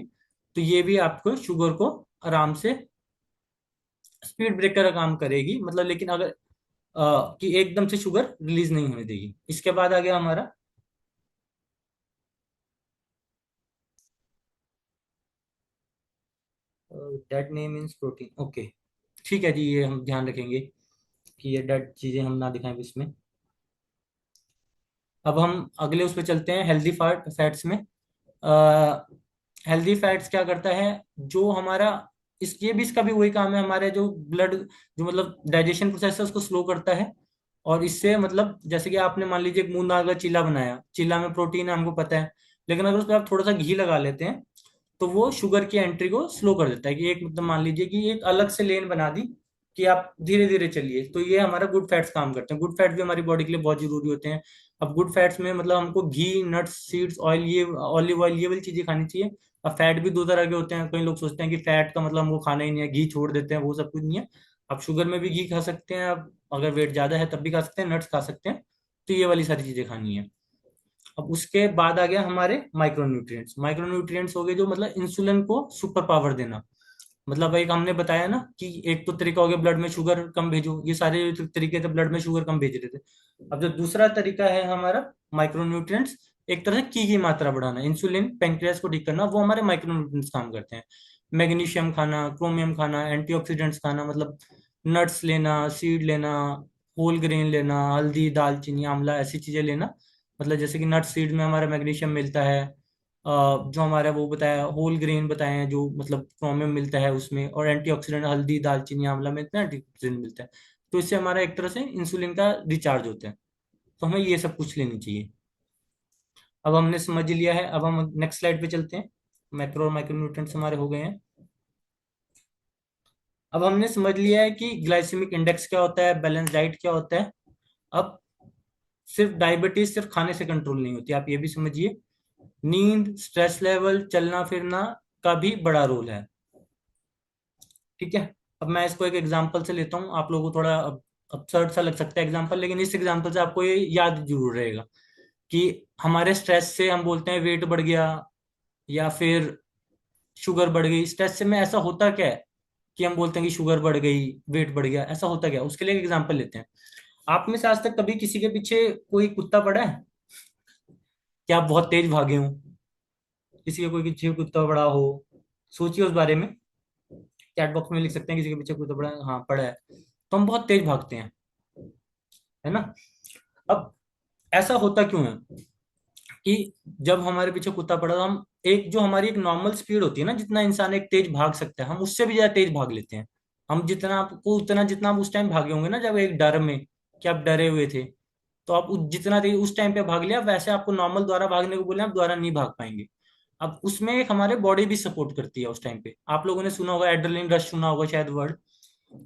[SPEAKER 2] तो ये भी आपको शुगर को आराम से स्पीड ब्रेकर का काम करेगी, मतलब, लेकिन अगर कि एकदम से शुगर रिलीज नहीं होने देगी। इसके बाद आ गया हमारा dead name means protein, okay. ठीक है जी, ये हम ध्यान रखेंगे कि ये डेड चीजें हम ना दिखाएं इसमें। अब हम अगले उस पर चलते हैं, हेल्दी फैट्स में। हेल्दी फैट्स क्या करता है, जो हमारा इस ये भी इसका भी वही काम है, हमारे जो ब्लड, जो मतलब डाइजेशन प्रोसेस है उसको स्लो करता है। और इससे मतलब जैसे कि आपने मान लीजिए एक मूंग दाल का चीला बनाया, चीला में प्रोटीन है हमको पता है, लेकिन अगर उस पर आप थोड़ा सा घी लगा लेते हैं तो वो शुगर की एंट्री को स्लो कर देता है। कि एक मतलब मान लीजिए कि एक अलग से लेन बना दी कि आप धीरे धीरे चलिए, तो ये हमारा गुड फैट्स काम करते हैं। गुड फैट्स भी हमारी बॉडी के लिए बहुत जरूरी होते हैं। अब गुड फैट्स में मतलब हमको घी, नट्स, सीड्स, ऑयल, ये ऑलिव ऑयल, ये वाली चीजें खानी चाहिए। अब फैट भी दो तरह के होते हैं, कई लोग सोचते हैं कि फैट का मतलब हमको खाना ही नहीं है, घी छोड़ देते हैं, वो सब कुछ नहीं है। आप शुगर में भी घी खा सकते हैं, आप अगर वेट ज्यादा है तब भी खा सकते हैं, नट्स खा सकते हैं। तो ये वाली सारी चीजें खानी है। अब उसके बाद आ गया हमारे माइक्रोन्यूट्रिएंट्स। माइक्रोन्यूट्रिएंट्स हो गए जो मतलब इंसुलिन को सुपर पावर देना। मतलब एक हमने बताया ना कि एक तो तरीका हो गया ब्लड में शुगर कम भेजो, ये सारे तरीके थे ब्लड में शुगर कम भेज रहे थे। अब जो दूसरा तरीका है हमारा माइक्रोन्यूट्रिएंट्स, एक तरह से की मात्रा बढ़ाना, इंसुलिन पेंक्रियास को ठीक करना, वो हमारे माइक्रोन्यूट्रिएंट्स काम करते हैं। मैग्नीशियम खाना, क्रोमियम खाना, एंटीऑक्सीडेंट्स खाना, मतलब नट्स लेना, सीड लेना, होल ग्रेन लेना, हल्दी, दालचीनी, आंवला, ऐसी चीजें लेना। मतलब जैसे कि नट सीड में हमारा मैग्नीशियम मिलता है, जो हमारा वो बताया होल ग्रेन बताए हैं, जो मतलब क्रोमियम मिलता है उसमें, और एंटीऑक्सीडेंट हल्दी, दालचीनी, आंवला में इतना एंटीऑक्सीडेंट मिलता है। तो इससे हमारा एक तरह से इंसुलिन का रिचार्ज होता है। तो हमें ये सब कुछ लेनी चाहिए। अब हमने समझ लिया है, अब हम नेक्स्ट स्लाइड पे चलते हैं। मैक्रो और माइक्रोन्यूट्रिएंट्स हमारे हो गए हैं। अब हमने समझ लिया है कि ग्लाइसेमिक इंडेक्स क्या होता है, बैलेंस डाइट क्या होता है। अब सिर्फ डायबिटीज सिर्फ खाने से कंट्रोल नहीं होती, आप ये भी समझिए। नींद, स्ट्रेस लेवल, चलना फिरना का भी बड़ा रोल है। ठीक है। अब मैं इसको एक एग्जांपल से लेता हूँ, आप लोगों को थोड़ा absurd सा लग सकता है एग्जांपल, लेकिन इस एग्जांपल से आपको ये याद जरूर रहेगा कि हमारे स्ट्रेस से हम बोलते हैं वेट बढ़ गया या फिर शुगर बढ़ गई। स्ट्रेस से में ऐसा होता क्या है कि हम बोलते हैं कि शुगर बढ़ गई, वेट बढ़ गया, ऐसा होता क्या है? उसके लिए एक एग्जांपल लेते हैं। आप में से आज तक कभी किसी के पीछे कोई कुत्ता पड़ा है? क्या आप बहुत तेज भागे हो, किसी के कोई पीछे कुत्ता पड़ा हो? सोचिए उस बारे में। चैट बॉक्स में लिख सकते हैं किसी के पीछे कुत्ता पड़ा है, हाँ पड़ा है। तो हम बहुत तेज भागते हैं, है ना। अब ऐसा होता क्यों है कि जब हमारे पीछे कुत्ता पड़ा तो हम एक जो हमारी एक नॉर्मल स्पीड होती है ना, जितना इंसान एक तेज भाग सकता है, हम उससे भी ज्यादा तेज भाग लेते हैं। हम जितना आपको उतना जितना आप उस टाइम भागे होंगे ना, जब एक डर में कि आप डरे हुए थे, तो आप जितना तेज उस टाइम पे भाग लिया, वैसे आपको नॉर्मल द्वारा भागने को बोले आप द्वारा नहीं भाग पाएंगे। अब उसमें एक हमारे बॉडी भी सपोर्ट करती है उस टाइम पे। आप लोगों ने सुना होगा एड्रेनलिन रश, सुना होगा शायद वर्ड।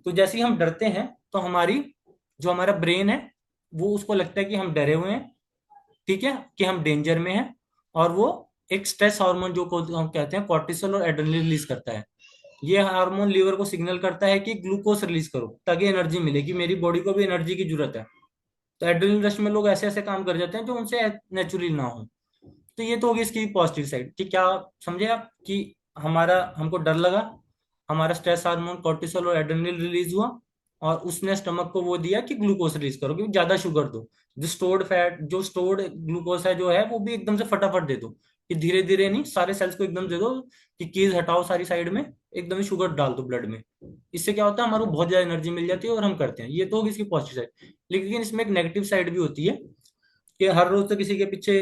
[SPEAKER 2] तो जैसे ही हम डरते हैं तो हमारी जो हमारा ब्रेन है वो उसको लगता है कि हम डरे हुए हैं, ठीक है, कि हम डेंजर में हैं। और वो एक स्ट्रेस हार्मोन जो को हम कहते हैं कॉर्टिसोल और एड्रेनलिन रिलीज करता है। ये हार्मोन लीवर को सिग्नल करता है कि ग्लूकोज रिलीज करो ताकि एनर्जी मिले, कि मेरी बॉडी को भी एनर्जी की जरूरत है। तो एड्रेनलिन रश में लोग ऐसे ऐसे काम कर जाते हैं जो उनसे नेचुरली ना हो। तो ये तो होगी इसकी पॉजिटिव साइड कि क्या समझे आप कि हमारा हमको डर लगा, हमारा स्ट्रेस हार्मोन कॉर्टिसोल और एड्रेनलिन रिलीज हुआ, और उसने स्टमक को वो दिया कि ग्लूकोज रिलीज करो, कि ज्यादा शुगर दो। जो स्टोर्ड फैट, जो स्टोर्ड ग्लूकोज है जो है, वो भी एकदम से फटाफट दे दो, कि धीरे धीरे नहीं, सारे सेल्स को एकदम दे दो, कि कीज हटाओ सारी साइड में, एकदम ही शुगर डाल दो ब्लड में। इससे क्या होता है, हमारे को बहुत ज्यादा एनर्जी मिल जाती है और हम करते हैं। ये तो होगी इसकी पॉजिटिव साइड। लेकिन इसमें एक नेगेटिव साइड भी होती है कि हर रोज तो किसी के पीछे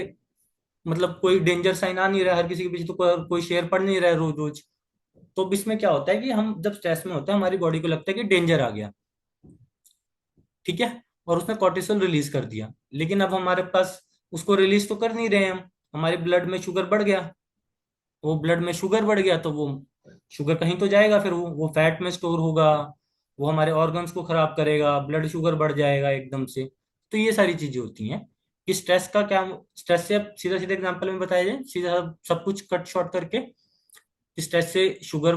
[SPEAKER 2] मतलब कोई डेंजर साइन आ नहीं रहा है, हर किसी के पीछे तो कोई शेर पड़ नहीं रहा है रोज रोज। तो इसमें क्या होता है कि हम जब स्ट्रेस में होते हैं हमारी बॉडी को लगता है कि डेंजर आ गया, ठीक है, और उसने कॉर्टिसोल रिलीज कर दिया। लेकिन अब हमारे पास उसको रिलीज तो कर नहीं रहे हम, हमारे ब्लड में शुगर बढ़ गया। वो ब्लड में शुगर बढ़ गया तो वो शुगर कहीं तो जाएगा, फिर वो फैट में स्टोर होगा, वो हमारे ऑर्गन्स को खराब करेगा, ब्लड शुगर बढ़ जाएगा एकदम से। तो ये सारी चीजें होती हैं कि स्ट्रेस का क्या। स्ट्रेस से अब सीधा सीधा एग्जांपल में बताया जाए, सीधा सब कुछ कट शॉर्ट करके, स्ट्रेस से शुगर,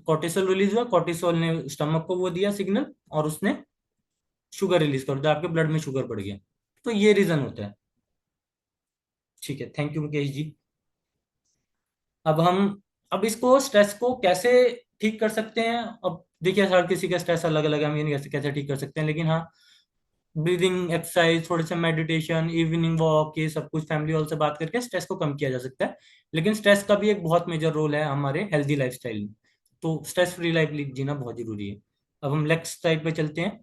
[SPEAKER 2] कॉर्टिसोल रिलीज हुआ, कॉर्टिसोल ने स्टमक को वो दिया सिग्नल, और उसने शुगर रिलीज कर दिया, आपके ब्लड में शुगर बढ़ गया। तो ये रीजन होता है। ठीक है, थैंक यू मुकेश जी। अब हम अब इसको स्ट्रेस को कैसे ठीक कर सकते हैं? अब देखिए हर किसी का स्ट्रेस अलग अलग है, हम ये नहीं कैसे कैसे ठीक कर सकते हैं, लेकिन हाँ, ब्रीदिंग एक्सरसाइज, थोड़े से मेडिटेशन, इवनिंग वॉक, ये सब कुछ फैमिली वालों से बात करके स्ट्रेस को कम किया जा सकता है। लेकिन स्ट्रेस का भी एक बहुत मेजर रोल है हमारे हेल्दी लाइफस्टाइल में। तो स्ट्रेस फ्री लाइफ जीना बहुत जरूरी है। अब हम नेक्स्ट स्लाइड पे चलते हैं।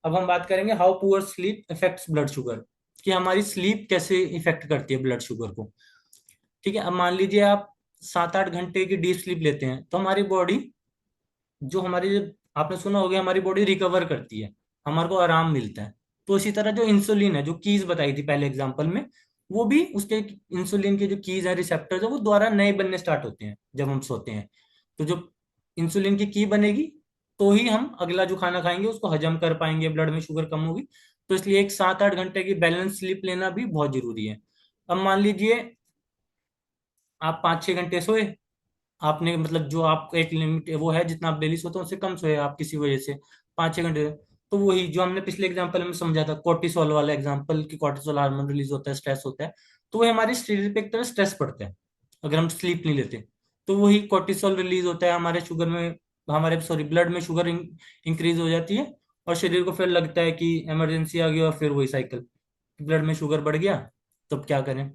[SPEAKER 2] अब हम बात करेंगे how poor sleep effects blood sugar, कि हमारी स्लीप कैसे इफेक्ट करती है ब्लड शुगर को। ठीक है, अब मान लीजिए आप 7-8 घंटे की डीप स्लीप लेते हैं तो हमारी बॉडी, जो हमारी, आपने सुना होगा, हमारी बॉडी रिकवर करती है, हमारे को आराम मिलता है। तो इसी तरह जो इंसुलिन है, जो कीज बताई थी पहले एग्जांपल में, वो भी उसके, इंसुलिन के जो कीज है, रिसेप्टर्स है, वो दोबारा नए बनने स्टार्ट होते हैं जब हम सोते हैं। तो जो इंसुलिन की बनेगी, तो ही हम अगला जो खाना खाएंगे उसको हजम कर पाएंगे, ब्लड में शुगर कम होगी। तो इसलिए एक 7-8 घंटे की बैलेंस स्लीप लेना भी बहुत जरूरी है। अब मान लीजिए आप 5-6 घंटे सोए, आपने मतलब जो आपको एक लिमिट वो है जितना आप डेली सोते हो उससे कम सोए आप किसी वजह से, 5-6 घंटे, तो वही जो हमने पिछले एग्जांपल में समझा था, कोर्टिसोल वाला एग्जांपल, कि कोर्टिसोल हार्मोन रिलीज होता है, स्ट्रेस होता है, तो वो हमारे शरीर पे एक तरह स्ट्रेस पड़ता है अगर हम स्लीप नहीं लेते। तो वही कोर्टिसोल रिलीज होता है हमारे शुगर में, हमारे सॉरी ब्लड में शुगर इंक्रीज हो जाती है, और शरीर को फिर लगता है कि इमरजेंसी आ गई, और फिर वही साइकिल, ब्लड में शुगर बढ़ गया, तो अब क्या करें।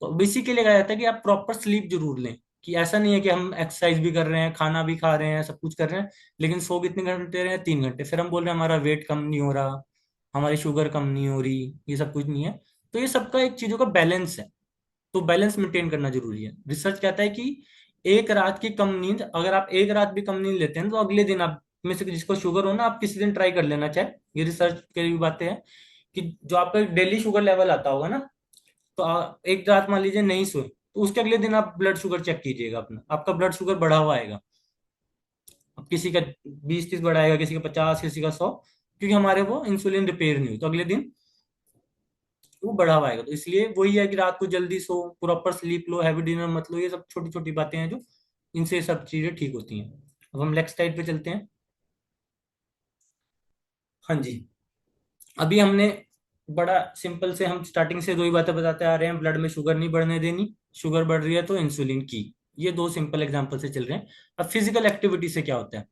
[SPEAKER 2] तो इसी के लिए कहा जाता है कि आप प्रॉपर स्लीप जरूर लें, कि ऐसा नहीं है कि हम एक्सरसाइज भी कर रहे हैं, खाना भी खा रहे हैं, सब कुछ कर रहे हैं, लेकिन सो कितने घंटे दे रहे हैं, 3 घंटे, फिर हम बोल रहे हैं हमारा वेट कम नहीं हो रहा, हमारी शुगर कम नहीं हो रही, ये सब कुछ नहीं है। तो ये सबका एक चीजों का बैलेंस है, तो बैलेंस मेंटेन करना जरूरी है। रिसर्च कहता है कि एक रात की कम नींद, अगर आप एक रात भी कम नींद लेते हैं तो अगले दिन आप में से जिसको शुगर हो ना, आप किसी दिन ट्राई कर लेना चाहे, ये रिसर्च की भी बातें हैं, कि जो आपका डेली शुगर लेवल आता होगा ना, तो एक रात मान लीजिए नहीं सोए, तो उसके अगले दिन आप ब्लड शुगर चेक कीजिएगा अपना, आपका ब्लड शुगर बढ़ा हुआ आएगा। अब किसी का 20-30 बढ़ाएगा, किसी का 50, किसी का 100, क्योंकि हमारे वो इंसुलिन रिपेयर नहीं हुई, तो अगले दिन वो बढ़ा हुआ आएगा। तो इसलिए वही है कि रात को जल्दी सो, प्रॉपर स्लीप लो, हैवी डिनर मत लो, ये सब छोटी छोटी बातें हैं जो, इनसे सब चीजें ठीक होती हैं। अब हम नेक्स्ट स्लाइड पे चलते हैं। हाँ जी, अभी हमने बड़ा सिंपल से, हम स्टार्टिंग से दो ही बातें बताते आ रहे हैं, ब्लड में शुगर नहीं बढ़ने देनी, शुगर बढ़ रही है तो इंसुलिन की, ये दो सिंपल एग्जांपल से चल रहे हैं। अब फिजिकल एक्टिविटी से क्या होता है,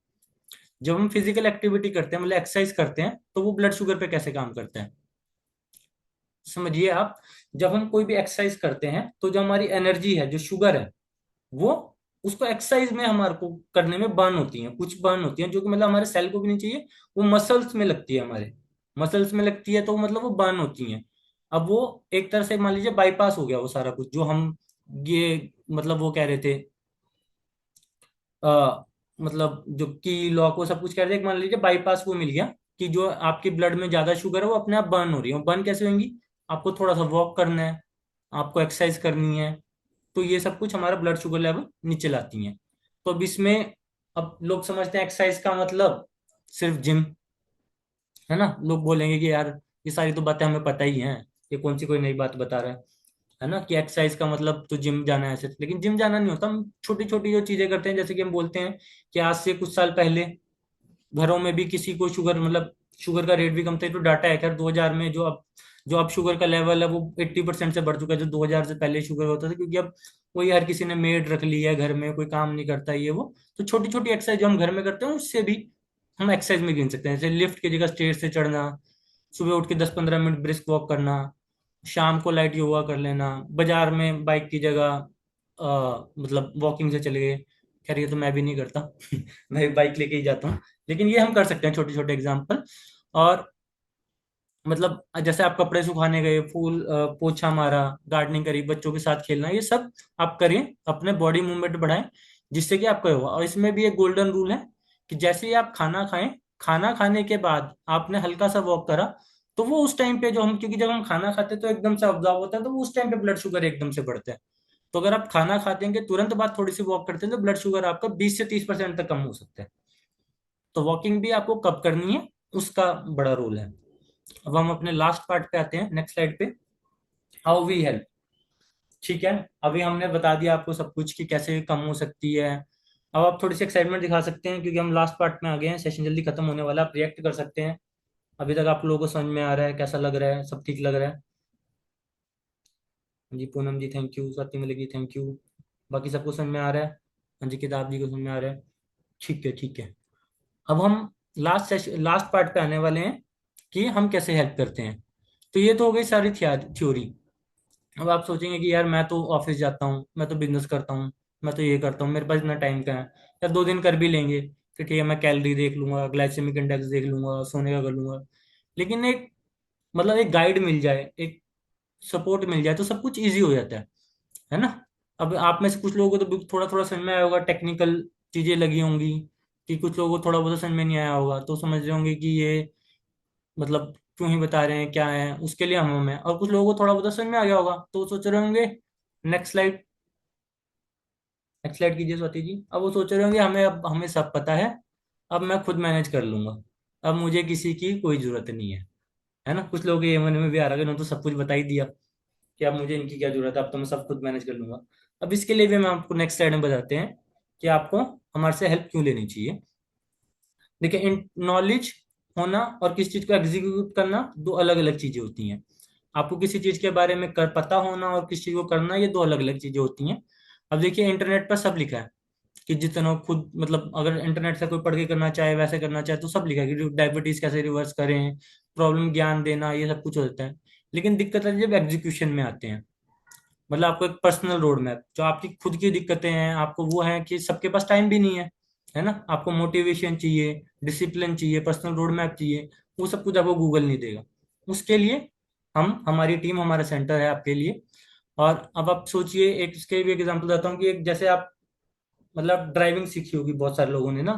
[SPEAKER 2] जब हम फिजिकल एक्टिविटी करते हैं, मतलब एक्सरसाइज करते हैं, तो वो ब्लड शुगर पे कैसे काम करता है, समझिए आप। जब हम कोई भी एक्सरसाइज करते हैं तो जो हमारी एनर्जी है, जो शुगर है, वो, उसको एक्सरसाइज में हमारे को करने में बर्न होती हैं, कुछ बर्न होती हैं जो कि मतलब हमारे सेल को भी नहीं चाहिए, वो मसल्स में लगती है, हमारे मसल्स में लगती है, तो मतलब वो बर्न होती हैं। अब वो एक तरह से मान लीजिए बाईपास हो गया वो सारा कुछ जो हम, ये मतलब वो कह रहे थे, मतलब जो की लॉ को सब कुछ कह रहे थे, मान लीजिए बाईपास वो मिल गया, कि जो आपकी ब्लड में ज्यादा शुगर है वो अपने आप बर्न हो रही है। बर्न कैसे होंगी, आपको थोड़ा सा वॉक करना है, आपको एक्सरसाइज करनी है, तो ये सब कुछ हमारा ब्लड शुगर लेवल नीचे लाती हैं। तो अब इसमें, अब लोग समझते हैं एक्सरसाइज का मतलब सिर्फ जिम, है ना, लोग बोलेंगे कि यार ये सारी तो बातें हमें पता ही हैं, ये कौन सी कोई नई बात बता रहा है ना, कि एक्सरसाइज का मतलब तो जिम जाना है ऐसे, लेकिन जिम जाना नहीं होता। हम छोटी छोटी जो चीजें करते हैं, जैसे कि हम बोलते हैं कि आज से कुछ साल पहले घरों में भी किसी को शुगर, मतलब शुगर का रेट भी कम था, तो डाटा है खैर 2000 में, जो अब शुगर का लेवल है वो 80% से बढ़ चुका है, जो 2000 से पहले शुगर होता था, क्योंकि अब वही हर किसी ने मेड रख ली है घर में, कोई काम नहीं करता ये वो। तो छोटी छोटी एक्सरसाइज जो हम घर में करते हैं उससे भी हम एक्सरसाइज में गिन सकते हैं, जैसे लिफ्ट की जगह स्टेज से चढ़ना, सुबह उठ के 10-15 मिनट ब्रिस्क वॉक करना, शाम को लाइट योगा कर लेना, बाजार में बाइक की जगह मतलब वॉकिंग से चले गए। खैर ये तो मैं भी नहीं करता मैं भी बाइक लेके ही जाता हूँ, लेकिन ये हम कर सकते हैं छोटे छोटे एग्जाम्पल। और मतलब जैसे आप कपड़े सुखाने गए, फूल पोछा मारा, गार्डनिंग करी, बच्चों के साथ खेलना, ये सब आप करें, अपने बॉडी मूवमेंट बढ़ाएं, जिससे कि आपका होगा। और इसमें भी एक गोल्डन रूल है, कि जैसे ही आप खाना खाएं, खाना खाने के बाद आपने हल्का सा वॉक करा, तो वो उस टाइम पे जो हम, क्योंकि जब हम खाना खाते हैं तो एकदम से ऑब्जॉर्व होता है, तो वो उस टाइम पे ब्लड शुगर एकदम से बढ़ता है। तो अगर आप खाना खाते हैं के तुरंत बाद थोड़ी सी वॉक करते हैं, तो ब्लड शुगर आपका 20 से 30% तक कम हो सकता है। तो वॉकिंग भी आपको कब करनी है, उसका बड़ा रोल है। अब हम अपने लास्ट पार्ट पे आते हैं, नेक्स्ट स्लाइड पे, हाउ वी हेल्प। ठीक है, अभी हमने बता दिया आपको सब कुछ कि कैसे कम हो सकती है। अब आप थोड़ी सी एक्साइटमेंट दिखा सकते हैं, क्योंकि हम लास्ट पार्ट में आ गए हैं, सेशन जल्दी खत्म होने वाला है, आप रिएक्ट कर सकते हैं। अभी तक आप लोगों को समझ में आ रहा है, कैसा लग रहा है, सब ठीक लग रहा है। हाँ जी, पूनम जी थैंक यू, स्वाति मिलेगी थैंक यू, बाकी सबको समझ में आ रहा है। हाँ जी, किताब जी को समझ में आ रहा है। ठीक है ठीक है। अब हम लास्ट सेशन, लास्ट पार्ट पे आने वाले हैं, कि हम कैसे हेल्प करते हैं। तो ये तो हो गई सारी थ्योरी। अब आप सोचेंगे कि यार मैं तो ऑफिस जाता हूँ, मैं तो बिजनेस करता हूँ, मैं तो ये करता हूँ, मेरे पास इतना टाइम का है, या 2 दिन कर भी लेंगे कि ठीक है मैं कैलोरी देख लूंगा, ग्लाइसेमिक इंडेक्स देख लूंगा, सोने का कर लूंगा। लेकिन एक मतलब एक गाइड मिल जाए, एक सपोर्ट मिल जाए तो सब कुछ इजी हो जाता है ना। अब आप में से कुछ लोगों को तो थोड़ा थोड़ा समझ में आया होगा, टेक्निकल चीजें लगी होंगी, कि कुछ लोगों को थोड़ा बहुत समझ में नहीं आया होगा, तो समझ रहे होंगे कि ये मतलब क्यों ही बता रहे हैं, क्या है, उसके लिए हम हैं। और कुछ लोगों को थोड़ा बहुत समझ में आ गया होगा तो वो सोच रहे होंगे, नेक्स्ट स्लाइड, नेक्स्ट स्लाइड कीजिए स्वाति जी। अब वो सोच रहे होंगे हमें, अब हमें सब पता है, अब मैं खुद मैनेज कर लूंगा, अब मुझे किसी की कोई जरूरत नहीं है ना। कुछ लोग ये मन में भी आ रहा है कि उन्होंने तो सब कुछ बता ही दिया कि अब मुझे इनकी क्या जरूरत है, अब तो मैं सब खुद मैनेज कर लूंगा। अब इसके लिए भी हम आपको नेक्स्ट स्लाइड में बताते हैं कि आपको हमारे से हेल्प क्यों लेनी चाहिए। देखिए, इन नॉलेज होना और किसी चीज को एग्जीक्यूट करना दो अलग अलग चीजें होती हैं। आपको किसी चीज के बारे में कर पता होना और किसी चीज को करना, ये दो अलग अलग चीजें होती हैं। अब देखिए, इंटरनेट पर सब लिखा है कि जितना खुद मतलब अगर इंटरनेट से कोई पढ़ के करना चाहे, वैसे करना चाहे, तो सब लिखा है कि डायबिटीज कैसे रिवर्स करें, प्रॉब्लम ज्ञान देना, ये सब कुछ होता है। लेकिन दिक्कत है जब एग्जीक्यूशन में आते हैं। मतलब आपको एक पर्सनल रोड मैप, जो आपकी खुद की दिक्कतें हैं आपको, वो है कि सबके पास टाइम भी नहीं है ना। आपको मोटिवेशन चाहिए, डिसिप्लिन चाहिए, पर्सनल रोड मैप चाहिए, वो सब कुछ आपको गूगल नहीं देगा। उसके लिए हम, हमारी टीम, हमारा सेंटर है आपके लिए। और अब आप सोचिए, एक इसके भी एग्जांपल देता हूँ कि एक जैसे आप मतलब ड्राइविंग सीखी होगी बहुत सारे लोगों ने ना,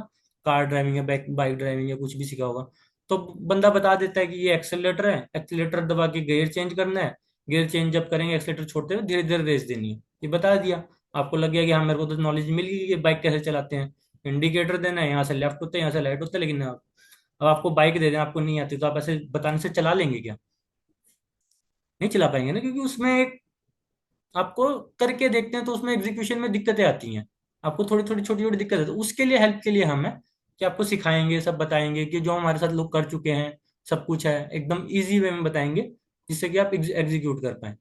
[SPEAKER 2] कार ड्राइविंग या बाइक ड्राइविंग या कुछ भी सीखा होगा। तो बंदा बता देता है कि ये एक्सेलेटर है, एक्सेलेटर दबा के गियर चेंज करना है, गियर चेंज जब करेंगे एक्सेलेटर छोड़ते हुए धीरे धीरे रेस देनी है। ये बता दिया, आपको लग गया कि हाँ मेरे को तो नॉलेज मिल गई कि बाइक कैसे चलाते हैं। इंडिकेटर देना है, यहाँ से लेफ्ट होता है, यहाँ से राइट होता है। लेकिन अब आपको बाइक दे दें, आपको नहीं आती, तो आप ऐसे बताने से चला लेंगे क्या? नहीं चला पाएंगे ना, क्योंकि उसमें एक आपको करके देखते हैं तो उसमें एग्जीक्यूशन में दिक्कतें आती हैं। आपको थोड़ी थोड़ी छोटी छोटी दिक्कत है, तो उसके लिए हेल्प के लिए हम है कि आपको सिखाएंगे, सब बताएंगे कि जो हमारे साथ लोग कर चुके हैं, सब कुछ है एकदम इजी वे में बताएंगे, जिससे कि आप एग्जीक्यूट कर पाए।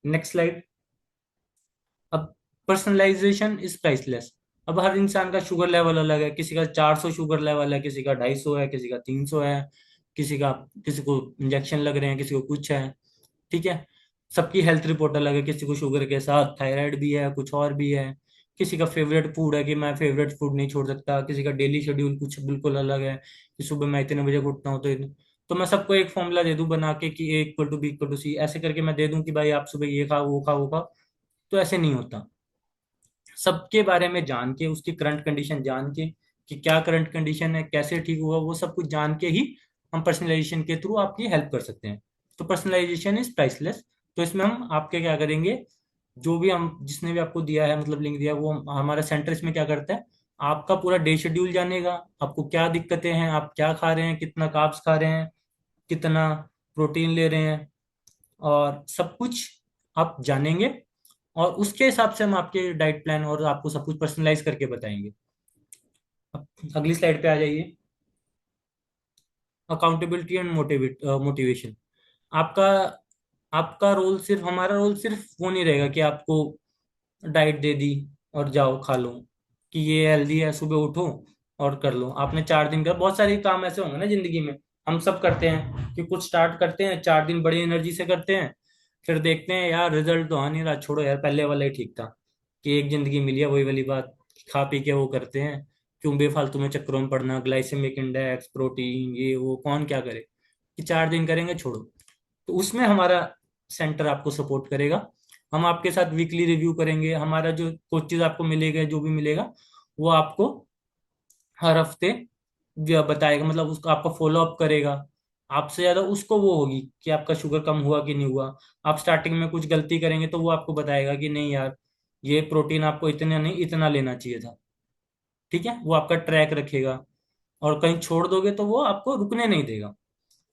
[SPEAKER 2] Next slide. अब पर्सनलाइजेशन इज प्राइसलेस। अब हर इंसान का शुगर लेवल अलग है, किसी का 400 शुगर लेवल है, किसी का 250 है, किसी का 300 है, किसी का, किसी को इंजेक्शन लग रहे हैं, किसी को कुछ है। ठीक है, सबकी हेल्थ रिपोर्ट अलग है, किसी को शुगर के साथ थायराइड भी है, कुछ और भी है। किसी का फेवरेट फूड है कि मैं फेवरेट फूड नहीं छोड़ सकता, किसी का डेली शेड्यूल कुछ बिल्कुल अलग है कि सुबह मैं इतने बजे उठता हूँ तो मैं सबको एक फॉर्मूला दे दूं बना के कि A = B = C, ऐसे करके मैं दे दूं कि भाई आप सुबह ये खाओ, वो खाओ, वो खाओ। तो ऐसे नहीं होता। सबके बारे में जान के, उसकी करंट कंडीशन जान के कि क्या करंट कंडीशन है, कैसे ठीक हुआ, वो सब कुछ जान के ही हम पर्सनलाइजेशन के थ्रू आपकी हेल्प कर सकते हैं। तो पर्सनलाइजेशन इज प्राइसलेस। तो इसमें हम आपके क्या करेंगे, जो भी हम जिसने भी आपको दिया है मतलब लिंक दिया है, वो हमारा सेंटर इसमें क्या करता है, आपका पूरा डे शेड्यूल जानेगा, आपको क्या दिक्कतें हैं, आप क्या खा रहे हैं, कितना कार्ब्स खा रहे हैं, कितना प्रोटीन ले रहे हैं, और सब कुछ आप जानेंगे। और उसके हिसाब से हम आपके डाइट प्लान और आपको सब कुछ पर्सनलाइज करके बताएंगे। अब अगली स्लाइड पे आ जाइए। Accountability and motivation. आपका आपका रोल सिर्फ, हमारा रोल सिर्फ वो नहीं रहेगा कि आपको डाइट दे दी और जाओ खा लो, कि ये हेल्दी है, सुबह उठो और कर लो। आपने 4 दिन का, बहुत सारे काम ऐसे होंगे ना जिंदगी में, हम सब करते हैं कि कुछ स्टार्ट करते हैं, 4 दिन बड़ी एनर्जी से करते हैं, फिर देखते हैं यार रिजल्ट तो आ नहीं रहा, छोड़ो यार, पहले वाला ही ठीक था, कि एक जिंदगी मिली है, वही वाली बात, खा पी के वो करते हैं। क्यों बेफालतू में चक्करों में पड़ना, ग्लाइसेमिक इंडेक्स, प्रोटीन, ये वो कौन क्या करे, कि 4 दिन करेंगे छोड़ो। तो उसमें हमारा सेंटर आपको सपोर्ट करेगा। हम आपके साथ वीकली रिव्यू करेंगे, हमारा जो कोचेज आपको मिलेगा, जो भी मिलेगा वो आपको हर हफ्ते बताएगा, मतलब उसका आपका फॉलो अप करेगा। आपसे ज्यादा उसको वो होगी कि आपका शुगर कम हुआ कि नहीं हुआ। आप स्टार्टिंग में कुछ गलती करेंगे तो वो आपको बताएगा कि नहीं यार, ये प्रोटीन आपको इतना नहीं, इतना लेना चाहिए था। ठीक है, वो आपका ट्रैक रखेगा। और कहीं छोड़ दोगे तो वो आपको रुकने नहीं देगा।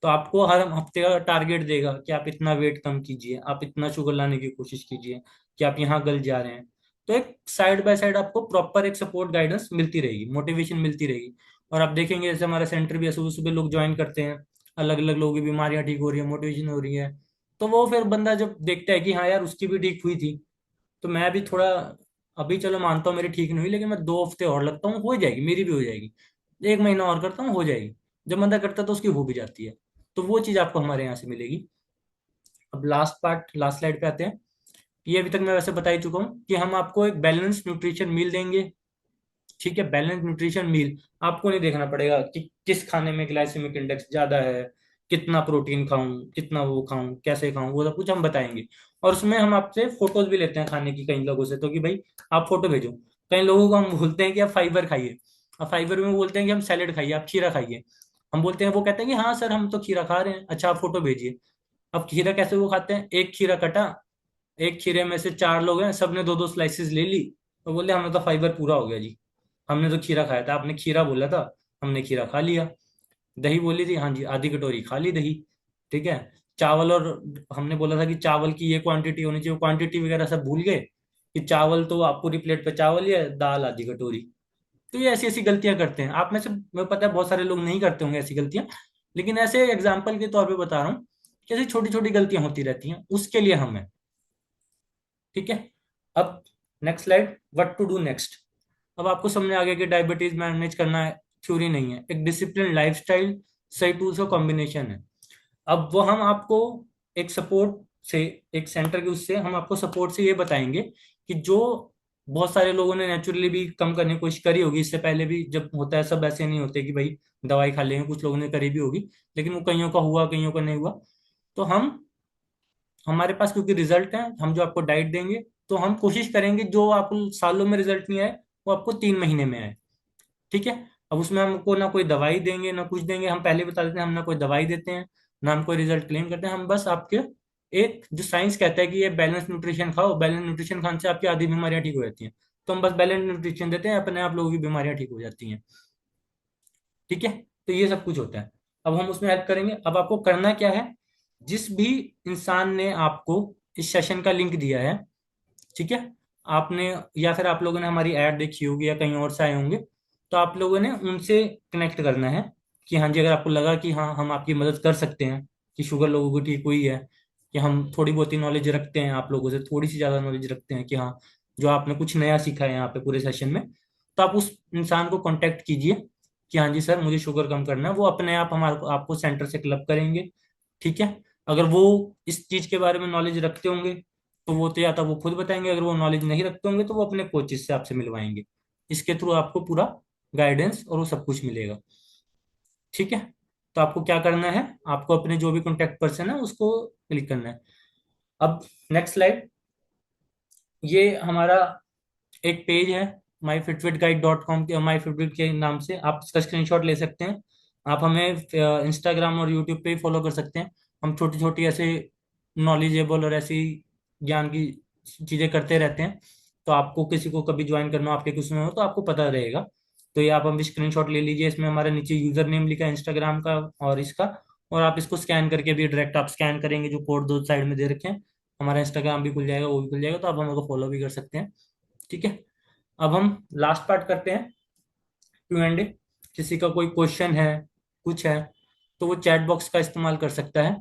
[SPEAKER 2] तो आपको हर हफ्ते का टारगेट देगा कि आप इतना वेट कम कीजिए, आप इतना शुगर लाने की कोशिश कीजिए, कि आप यहाँ गल जा रहे हैं। तो एक साइड बाय साइड आपको प्रॉपर एक सपोर्ट गाइडेंस मिलती रहेगी, मोटिवेशन मिलती रहेगी। और आप देखेंगे जैसे हमारा सेंटर भी है, सुबह सुबह लोग ज्वाइन करते हैं, अलग अलग लोगों की बीमारियां ठीक हो रही है, मोटिवेशन हो रही है। तो वो फिर बंदा जब देखता है कि हाँ यार उसकी भी ठीक हुई थी, तो मैं भी थोड़ा, अभी चलो मानता हूँ मेरी ठीक नहीं हुई, लेकिन मैं 2 हफ्ते और लगता हूँ, हो जाएगी, मेरी भी हो जाएगी। 1 महीना और करता हूँ, हो जाएगी। जब बंदा करता है तो उसकी हो भी जाती है। तो वो चीज आपको हमारे यहाँ से मिलेगी। अब लास्ट पार्ट, लास्ट स्लाइड पे आते हैं। ये अभी तक मैं वैसे बता ही चुका हूँ कि हम आपको एक बैलेंस न्यूट्रिशन मील देंगे। ठीक है, बैलेंस न्यूट्रिशन मील। आपको नहीं देखना पड़ेगा कि किस खाने में ग्लाइसेमिक इंडेक्स ज्यादा है, कितना प्रोटीन खाऊं, कितना वो खाऊं, कैसे खाऊं, वो सब कुछ हम बताएंगे। और उसमें हम आपसे फोटोज भी लेते हैं खाने की कई लोगों से, तो कि भाई आप फोटो भेजो। कई लोगों को हम बोलते हैं कि आप फाइबर खाइए, अब फाइबर में बोलते हैं कि हम सैलेड खाइए, आप खीरा खाइए। हम बोलते हैं, वो कहते हैं कि हाँ सर हम तो खीरा खा रहे हैं, अच्छा आप फोटो भेजिए। अब खीरा कैसे वो खाते हैं, एक खीरा कटा, एक खीरे में से चार लोग हैं, सबने दो दो स्लाइसेस ले ली, तो बोले हमें तो फाइबर पूरा हो गया जी, हमने तो खीरा खाया था, आपने खीरा बोला था, हमने खीरा खा लिया। दही बोली थी, हाँ जी आधी कटोरी खा ली दही। ठीक है। चावल, और हमने बोला था कि चावल की ये क्वांटिटी होनी चाहिए, क्वांटिटी वगैरह सब भूल गए कि चावल तो आप पूरी प्लेट पे चावल ही है, दाल आधी कटोरी। तो ये ऐसी ऐसी गलतियां करते हैं, आप में से मैं पता है बहुत सारे लोग नहीं करते होंगे ऐसी गलतियां, लेकिन ऐसे एग्जाम्पल के तौर पे बता रहा हूँ कि ऐसी छोटी छोटी गलतियां होती रहती हैं, उसके लिए हम हैं। ठीक है। अब next slide, what to do next. अब आपको समझ आ गया कि डायबिटीज मैनेज करना है, थ्योरी नहीं है, एक डिसिप्लिन लाइफस्टाइल, सही टूल्स का कॉम्बिनेशन है। अब वो हम आपको एक सपोर्ट से, एक सेंटर के उससे हम आपको सपोर्ट से ये बताएंगे कि जो बहुत सारे लोगों ने नेचुरली भी कम करने की कोशिश करी होगी इससे पहले भी, जब होता है सब ऐसे नहीं होते कि भाई दवाई खा लेंगे, कुछ लोगों ने करी भी होगी, लेकिन वो कईयों का हुआ कईयों का नहीं हुआ। तो हम, हमारे पास क्योंकि रिजल्ट है, हम जो आपको डाइट देंगे, तो हम कोशिश करेंगे जो आपको सालों में रिजल्ट नहीं आए वो आपको 3 महीने में आए। ठीक है। अब उसमें हमको ना कोई दवाई देंगे ना कुछ देंगे, हम पहले बता देते हैं, हम ना कोई दवाई देते हैं ना हम कोई रिजल्ट क्लेम करते हैं, हम बस आपके एक जो साइंस कहता है कि ये बैलेंस न्यूट्रिशन खाओ, बैलेंस न्यूट्रिशन खाने से आपकी आधी बीमारियां ठीक हो जाती हैं, तो हम बस बैलेंस न्यूट्रिशन देते हैं, अपने आप लोगों की बीमारियां ठीक हो जाती हैं। ठीक है। तो ये सब कुछ होता है। अब हम उसमें हेल्प करेंगे। अब आपको करना क्या है, जिस भी इंसान ने आपको इस सेशन का लिंक दिया है, ठीक है, आपने या फिर आप लोगों ने हमारी ऐड देखी होगी या कहीं और से आए होंगे, तो आप लोगों ने उनसे कनेक्ट करना है कि हाँ जी, अगर आपको लगा कि हाँ हम आपकी मदद कर सकते हैं, कि शुगर लोगों को ठीक हुई है, कि हम थोड़ी बहुत ही नॉलेज रखते हैं आप लोगों से, थोड़ी सी ज़्यादा नॉलेज रखते हैं कि हाँ जो आपने कुछ नया सीखा है यहाँ पे पूरे सेशन में, तो आप उस इंसान को कांटेक्ट कीजिए कि हाँ जी सर मुझे शुगर कम करना है, वो अपने आप हमारे को आपको सेंटर से क्लब करेंगे। ठीक है। अगर वो इस चीज़ के बारे में नॉलेज रखते होंगे तो वो तो या तो वो खुद बताएंगे, अगर वो नॉलेज नहीं रखते होंगे तो वो अपने कोचेस से आपसे मिलवाएंगे। इसके थ्रू आपको पूरा गाइडेंस और वो सब कुछ मिलेगा। ठीक है। तो आपको क्या करना है, आपको अपने जो भी कॉन्टेक्ट पर्सन है उसको क्लिक करना है। अब नेक्स्ट स्लाइड, ये हमारा एक पेज है myfitbitguide.com के, माई फिटबिट के नाम से, आप इसका स्क्रीनशॉट ले सकते हैं। आप हमें इंस्टाग्राम और यूट्यूब पे ही फॉलो कर सकते हैं। हम छोटी छोटी ऐसे नॉलेजेबल और ऐसी ज्ञान की चीज़ें करते रहते हैं, तो आपको किसी को कभी ज्वाइन करना हो आपके कुछ में हो तो आपको पता रहेगा। तो ये आप हम स्क्रीनशॉट ले लीजिए, इसमें हमारे नीचे यूजर नेम लिखा है इंस्टाग्राम का और इसका, और आप इसको स्कैन करके भी, डायरेक्ट आप स्कैन करेंगे जो कोड दो साइड में दे रखे हैं, हमारा इंस्टाग्राम भी खुल जाएगा, वो भी खुल जाएगा, तो आप हमें को फॉलो भी कर सकते हैं। ठीक है। अब हम लास्ट पार्ट करते हैं, Q&A। किसी का कोई क्वेश्चन है, कुछ है, तो वो चैट बॉक्स का इस्तेमाल कर सकता है।